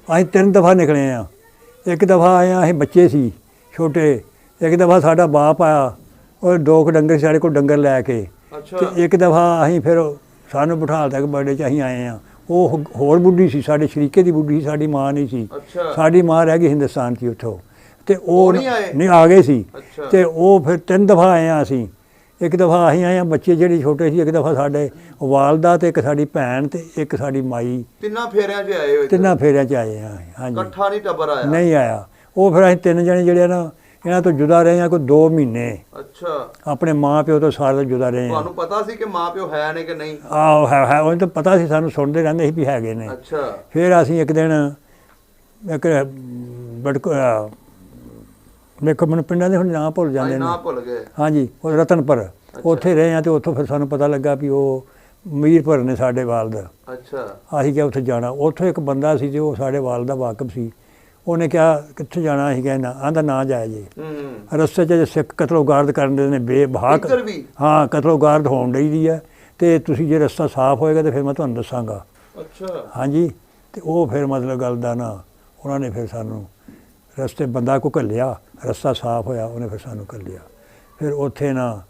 ਅਸੀਂ 3 ਦਫਾ ਨਿਕਲੇ ਆ ਇੱਕ ਦਫਾ ਆਏ ਆ ਅਸੀਂ ਬੱਚੇ ਸੀ ਛੋਟੇ ਇੱਕ ਦਫਾ ਸਾਡਾ ਬਾਪ ਆਇਆ ਉਹ 2 ਡੰਗਰ ਸਾਡੇ ਕੋਲ ਡੰਗਰ ਲੈ ਕੇ ਤੇ ਇੱਕ ਦਫਾ ਅਸੀਂ ਫਿਰ ਸਾਨੂੰ ਬਿਠਾ ਤੱਕ ਬਰਡੇ 'ਚ ਅਸੀਂ ਆਏ ਆ ਉਹ ਹੋਰ ਬੁੱਢੀ ਸੀ ਸਾਡੇ ਸ਼ਰੀਕੇ ਦੀ ਬੁੱਢੀ ਸੀ ਸਾਡੀ ਮਾਂ ਨਹੀਂ ਸੀ ਸਾਡੀ ਮਾਂ ਰਹਿ ਗਈ ਹਿੰਦੁਸਤਾਨ 'ਚ ਉੱਥੋਂ ਤੇ ਉਹ ਨਹੀਂ ਆ ਗਏ ਸੀ ਤੇ ਉਹ ਫਿਰ 3 ਦਫਾ ਆਏ ਆ ਅਸੀਂ ਇੱਕ ਦਫਾ ਅਸੀਂ ਆਏ ਆ ਬੱਚੇ ਜਿਹੜੇ ਛੋਟੇ ਸੀ ਇੱਕ ਦਫਾ ਸਾਡੇ ਵਾਲਦਾ ਤੇ ਇੱਕ ਸਾਡੀ ਭੈਣ ਤੇ ਇੱਕ ਸਾਡੀ ਮਾਈ
3 ਫੇਰਿਆਂ 'ਚ ਆਏ ਹੋਏ
3 ਫੇਰਿਆਂ 'ਚ ਆਏ ਆ ਹਾਂਜੀ
ਇਕੱਠਾ ਨਹੀਂ ਟੱਬਰ ਆਇਆ
ਨਹੀਂ ਆਇਆ ਉਹ ਫਿਰ ਅਸੀਂ 3 ਜਣੇ ਜਿਹੜੇ ਨਾ ਇਹਨਾਂ ਤੋਂ ਜੁਦਾ ਰਹੇ ਹਾਂ ਕੋਈ 2 ਮਹੀਨੇ।
ਅੱਛਾ,
ਆਪਣੇ ਮਾਂ ਪਿਓ ਤੋਂ ਸਾਰੇ ਤੋਂ ਜੁਦਾ ਰਹੇ ਹਾਂ।
ਤੁਹਾਨੂੰ ਪਤਾ ਸੀ ਕਿ ਮਾਂ ਪਿਓ ਹੈ ਨੇ ਕਿ ਨਹੀਂ?
ਆਹੋ ਹੈ ਉਹਨੂੰ ਤਾਂ ਪਤਾ ਸੀ, ਸਾਨੂੰ ਸੁਣਦੇ ਰਹਿੰਦੇ ਸੀ ਵੀ ਹੈਗੇ ਨੇ।
ਅੱਛਾ।
ਫਿਰ ਅਸੀਂ ਇੱਕ ਦਿਨ ਇੱਕ ਦੇਖੋ ਮੈਨੂੰ ਪਿੰਡਾਂ ਦੇ ਹੁਣ ਨਾਂ ਭੁੱਲ ਜਾਂਦੇ ਨੇ।
ਨਾਂ ਭੁੱਲ ਗਏ।
ਹਾਂਜੀ, ਉਹ ਰਤਨਪੁਰ ਉੱਥੇ ਰਹੇ ਹਾਂ ਅਤੇ ਉੱਥੋਂ ਫਿਰ ਸਾਨੂੰ ਪਤਾ ਲੱਗਾ ਵੀ ਉਹ ਮੀਰਪੁਰ ਨੇ ਸਾਡੇ ਵਾਲਦ।
ਅੱਛਾ।
ਅਸੀਂ ਕਿਹਾ ਉੱਥੇ ਜਾਣਾ। ਉੱਥੋਂ ਇੱਕ ਬੰਦਾ ਸੀ ਤੇ ਉਹ ਸਾਡੇ ਵਾਲਦ ਦਾ ਵਾਕਫ ਸੀ। ਉਹਨੇ ਕਿਹਾ ਕਿੱਥੇ ਜਾਣਾ? ਅਸੀਂ ਕਿਹਾ ਆਂਦਾ ਨਾ ਜਾਇਆ ਜੇ। ਰਸਤੇ 'ਚ ਸਿੱਖ ਕਤਲੋਗਾਰਦ ਕਰਨ ਦੇ ਨੇ ਬੇਬਹਾਕ। ਹਾਂ, ਕਤਲੋਗਾਰਦ ਹੋਣ ਡਈ ਦੀ ਹੈ ਅਤੇ ਤੁਸੀਂ ਜੇ ਰਸਤਾ ਸਾਫ਼ ਹੋਏਗਾ ਤਾਂ ਫਿਰ ਮੈਂ ਤੁਹਾਨੂੰ ਦੱਸਾਂਗਾ।
ਅੱਛਾ।
ਹਾਂਜੀ, ਅਤੇ ਉਹ ਫਿਰ ਮਤਲਬ ਗੱਲ ਦਾ ਨਾ ਉਹਨਾਂ ਨੇ ਫਿਰ ਸਾਨੂੰ ਰਸਤੇ ਬੰਦਾ ਕੋ ਘੱਲਿਆ, ਰਸਤਾ ਸਾਫ਼ ਹੋਇਆ, ਉਹਨੇ ਫਿਰ ਸਾਨੂੰ ਘੱਲਿਆ। ਫਿਰ ਉੱਥੇ ਨਾ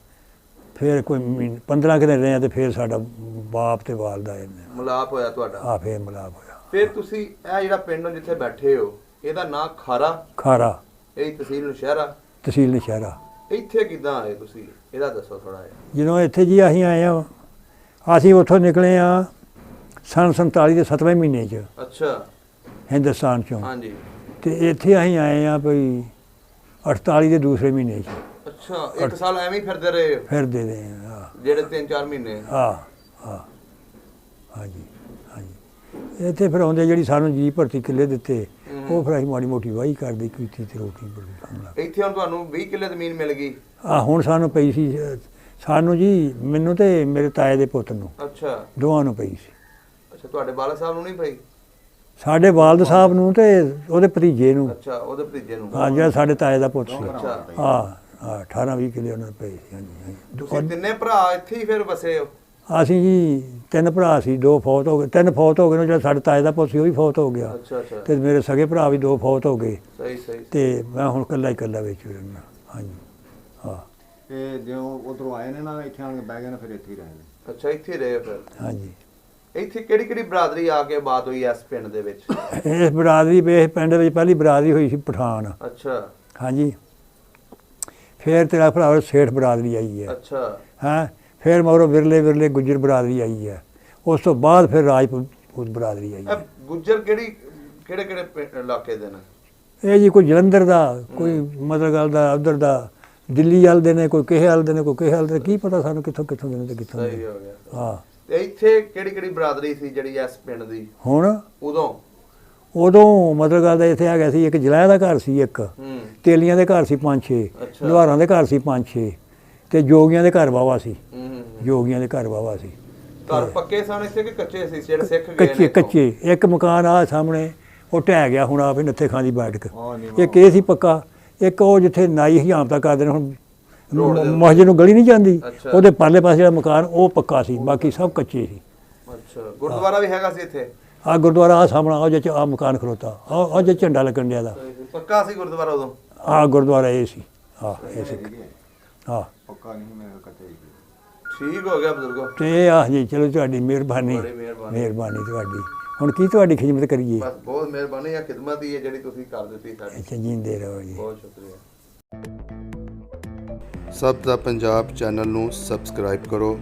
ਫਿਰ ਕੋਈ 15 ਕੁ ਦਿਨ ਰਹੇ ਅਤੇ ਫਿਰ ਸਾਡਾ ਬਾਪ ਅਤੇ ਵਾਲਦਾ
ਮਿਲਾਪ ਹੋਇਆ ਤੁਹਾਡਾ।
ਹਾਂ, ਫਿਰ ਮਿਲਾਪ ਹੋਇਆ।
ਫਿਰ ਤੁਸੀਂ ਇਹ ਜਿਹੜਾ ਪਿੰਡ ਜਿੱਥੇ ਬੈਠੇ ਹੋ ਇਹਦਾ ਨਾਂ ਖਾਰਾ?
ਖਾਰਾ।
ਇਹ ਤਹਿਸੀਲ ਨੌਸ਼ਹਿਰਾ?
ਤਹਿਸੀਲ ਨੌਸ਼ਹਿਰਾ।
ਇੱਥੇ ਕਿੱਦਾਂ ਆਏ ਤੁਸੀਂ, ਇਹਦਾ ਦੱਸੋ ਥੋੜ੍ਹਾ ਜਿਹਾ।
ਜਦੋਂ ਇੱਥੇ ਜੀ ਅਸੀਂ ਆਏ ਹਾਂ, ਅਸੀਂ ਉੱਥੋਂ ਨਿਕਲੇ ਹਾਂ ਸੰਨ 47 ਦੇ 7ਵੇਂ ਮਹੀਨੇ 'ਚ।
ਅੱਛਾ।
ਹਿੰਦੁਸਤਾਨ 'ਚੋਂ।
ਹਾਂਜੀ।
ਅਤੇ ਇੱਥੇ ਅਸੀਂ ਆਏ ਹਾਂ ਕੋਈ 48 ਦੇ ਦੂਸਰੇ ਮਹੀਨੇ 'ਚ।
ਅੱਛਾ, 1 ਸਾਲ ਐਵੇਂ ਹੀ ਫਿਰਦੇ ਰਹੇ?
ਫਿਰਦੇ ਰਹੇ ਹਾਂ।
ਜਿਹੜੇ 3-4 ਮਹੀਨੇ?
ਹਾਂ ਹਾਂ, ਹਾਂਜੀ ਹਾਂਜੀ। ਇੱਥੇ ਫਿਰ ਆਉਂਦੇ ਜਿਹੜੀ ਸਾਨੂੰ ਜੀ ਭਰਤੀ ਕਿੱਲੇ ਦਿੱਤੇ, ਉਹ ਫਿਰ ਅਸੀਂ ਮਾੜੀ ਮੋਟੀ ਵਾਹੀ ਕਰਦੇ ਕੀਤੀ ਅਤੇ ਰੋਟੀ ਬੜੀ।
ਇੱਥੇ ਹੁਣ ਤੁਹਾਨੂੰ 20 ਕਿੱਲੇ ਜ਼ਮੀਨ ਮਿਲ ਗਈ?
ਹੁਣ ਸਾਨੂੰ ਪਈ ਸੀ, ਸਾਨੂੰ ਜੀ ਮੈਨੂੰ ਤੇ ਮੇਰੇ ਤਾਏ ਦੇ ਪੁੱਤ ਨੂੰ।
ਅੱਛਾ।
ਦੋਵਾਂ ਨੂੰ ਪਈ ਸੀ।
ਅੱਛਾ, ਤੁਹਾਡੇ ਵਾਲਦ ਸਾਹਿਬ ਨੂੰ ਨਹੀਂ ਪਈ?
ਸਾਡੇ ਵਾਲਦ ਸਾਹਿਬ ਨੂੰ ਤੇ ਉਹਦੇ ਭਤੀਜੇ ਨੂੰ।
ਅੱਛਾ, ਉਹਦੇ ਭਤੀਜੇ ਨੂੰ।
ਹਾਂ, ਜਿਹੜਾ ਸਾਡੇ ਤਾਏ ਦਾ ਪੁੱਤ ਸੀ।
ਅੱਛਾ।
ਹਾਂ ਹਾਂ, 18-20 ਕਿੱਲੇ ਉਹਨਾਂ ਨੂੰ ਪਏ ਸੀ। ਹਾਂਜੀ ਹਾਂਜੀ।
ਤੁਸੀਂ ਤਿੰਨੇ ਭਰਾ ਇੱਥੇ ਹੀ ਫਿਰ ਵਸੇ ਹੋ?
ਅਸੀਂ ਜੀ 3 ਭਰਾ ਸੀ, 2 ਫੌਤ ਹੋ ਗਏ, 3 ਫੌਤ ਹੋ ਗਏ ਨੇ। ਜਿਹੜਾ ਸਾਡੇ ਤਾਏ ਦਾ ਪੁੱਤ ਸੀ ਉਹ ਵੀ ਫੌਤ ਹੋ ਗਿਆ।
ਅੱਛਾ ਅੱਛਾ।
ਅਤੇ ਮੇਰੇ ਸਗੇ ਭਰਾ ਵੀ 2 ਫੌਤ ਹੋ ਗਏ।
ਸਹੀ ਸਹੀ।
ਅਤੇ ਮੈਂ ਹੁਣ ਇਕੱਲਾ ਵਿੱਚ ਰਹਿੰਦਾ। ਹਾਂਜੀ ਹਾਂ।
ਇਹ ਜਿਉਂ ਉੱਧਰੋਂ ਆਏ ਨੇ ਨਾ, ਇੱਥੇ ਆਣ ਕੇ ਬਹਿ ਗਏ ਨੇ, ਫਿਰ ਇੱਥੇ ਹੀ ਰਹੇ ਨੇ।
ਅੱਛਾ, ਇੱਥੇ ਹੀ ਰਹੇ ਫਿਰ?
ਹਾਂਜੀ।
ਇੱਥੇ ਕਿਹੜੀ ਕਿਹੜੀ ਬਰਾਦਰੀ ਆ ਕੇ ਬਾਤ ਹੋਈ ਇਸ ਪਿੰਡ ਦੇ ਵਿੱਚ?
ਇਸ ਬਰਾਦਰੀ ਇਸ ਪਿੰਡ ਵਿੱਚ ਪਹਿਲੀ ਬਰਾਦਰੀ ਹੋਈ ਸੀ ਪਠਾਨ।
ਅੱਛਾ। ਹਾਂਜੀ।
ਫਿਰ ਤੇਰਾ ਭਰਾ ਸੇਠ ਬਰਾਦਰੀ ਆਈ ਹੈ।
ਅੱਛਾ।
ਹੈਂ, ਫਿਰ ਮਗਰੋਂ ਵਿਰਲੇ ਗੁੱਜਰ ਬਰਾਦਰੀ ਆਈ ਹੈ। ਉਸ ਤੋਂ ਬਾਅਦ ਫਿਰ ਰਾਜਪੂਤ ਬਰਾਦਰੀ ਆਈ ਹੈ।
ਗੁੱਜਰ ਕਿਹੜੇ ਇਲਾਕੇ ਦੇ ਨੇ?
ਇਹ ਜੀ ਕੋਈ ਜਲੰਧਰ ਦਾ, ਕੋਈ ਮਤਲਬ ਗੱਲ ਦਾ, ਉੱਧਰ ਦਾ ਦਿੱਲੀ ਵੱਲ ਦੇ ਨੇ, ਕੋਈ ਕਿਸੇ ਵੱਲ ਦੇ ਨੇ, ਕੋਈ ਕਿਸੇ ਵੱਲ ਦੇ। ਕੀ ਪਤਾ ਸਾਨੂੰ ਕਿੱਥੋਂ ਦੇ ਨੇ ਤੇ ਕਿੱਥੋਂ ਦੇ।
ਸਹੀ ਹੋ ਗਿਆ।
ਹਾਂ।
ਤੇ ਇੱਥੇ ਕਿਹੜੀ ਬਰਾਦਰੀ ਸੀ ਜਿਹੜੀ ਇਸ ਪਿੰਡ ਦੀ
ਹੁਣ?
ਉਦੋਂ
ਮਤਲਬ ਗੱਲ ਦਾ ਇੱਥੇ ਆ ਗਿਆ ਸੀ, ਇੱਕ ਜਲਾਇਆ ਦਾ ਘਰ ਸੀ, ਇੱਕ ਤੇਲੀਆਂ ਦੇ ਘਰ ਸੀ 5-6, ਲੁਹਾਰਾਂ ਦੇ ਘਰ ਸੀ 5-6, ਤੇ ਜੋਗੀਆਂ ਦੇ ਘਰ ਵਾਵਾ ਸੀ। ਜੋਗੀਆਂ ਦੇ ਘਰ ਵਾਵਾ ਸੀ।
ਘਰ ਪੱਕੇ ਸਨ ਇੱਥੇ ਕਿ ਕੱਚੇ ਸੀ ਜਿਹੜੇ ਸਿੱਖ ਗਏ ਨੇ?
ਕੱਚੇ। ਇੱਕ ਮਕਾਨ ਆ ਸਾਹਮਣੇ ਉਹ ਢਹਿ ਗਿਆ ਹੁਣ ਆਪ ਹੀ ਨੱਥੇ ਖਾਂ ਦੀ ਬੈਠਕ। ਇੱਕ ਇਹ ਸੀ ਪੱਕਾ। ਇੱਕ ਉਹ ਜਿੱਥੇ ਨਾਈ ਹਜਾਮਤਾਂ ਕਰਦੇ ਨੇ ਹੁਣ ਮਸਜਿਦ ਨੂੰ ਗਲੀ ਨਹੀਂ ਜਾਂਦੀ, ਉਹਦੇ ਪਰਲੇ ਪਾਸੇ ਜਿਹੜਾ ਮਕਾਨ ਉਹ ਪੱਕਾ ਸੀ, ਬਾਕੀ ਸਭ ਕੱਚੇ ਸੀ।
ਅੱਛਾ। ਗੁਰਦੁਆਰਾ ਵੀ ਹੈਗਾ ਸੀ ਇੱਥੇ?
ਆਹ ਗੁਰਦੁਆਰਾ ਆ ਸਾਹਮਣਾ, ਉਹ ਜਿਹ ਆਹ ਮਕਾਨ ਖਲੋਤਾ, ਉਹ ਜਿਹ ਝੰਡਾ ਲੱਗਣ ਡਿਆ ਦਾ।
ਪੱਕਾ ਸੀ ਗੁਰਦੁਆਰਾ ਉਦੋਂ?
ਆਹ ਗੁਰਦੁਆਰਾ ਇਹ ਸੀ। ਹਾਂ, ਇਹ ਸੀ। ਹਾਂ,
ਪੱਕਾ ਨਹੀਂ, ਮੈਂ ਕੱਚਾ ਹੀ।
ਠੀਕ ਹੋ ਗਿਆ ਬਜ਼ੁਰਗੋ।
ਤੇ ਆਹ ਜੀ, ਚਲੋ ਤੁਹਾਡੀ ਮਿਹਰਬਾਨੀ ਤੁਹਾਡੀ। ਹੁਣ ਕੀ ਤੁਹਾਡੀ ਖਿਦਮਤ ਕਰੀਏ?
ਬਸ ਬਹੁਤ ਮਿਹਰਬਾਨੀ ਆ, ਖਿਦਮਤ ਹੀ ਹੈ ਜਿਹੜੀ ਤੁਸੀਂ ਕਰ ਦਿੱਤੀ ਸਾਡੀ।
ਅੱਛਾ, ਜੀਂਦੇ ਰਹੋ ਜੀ।
ਬਹੁਤ ਸ਼ੁਕਰੀਆ। ਸਭ ਦਾ ਪੰਜਾਬ ਚੈਨਲ ਨੂੰ ਸਬਸਕ੍ਰਾਈਬ ਕਰੋ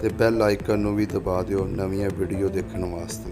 ਤੇ ਬੈਲ ਆਈਕਨ ਨੂੰ ਵੀ ਦਬਾ ਦਿਓ ਨਵੀਆਂ ਵੀਡੀਓ ਦੇਖਣ ਵਾਸਤੇ।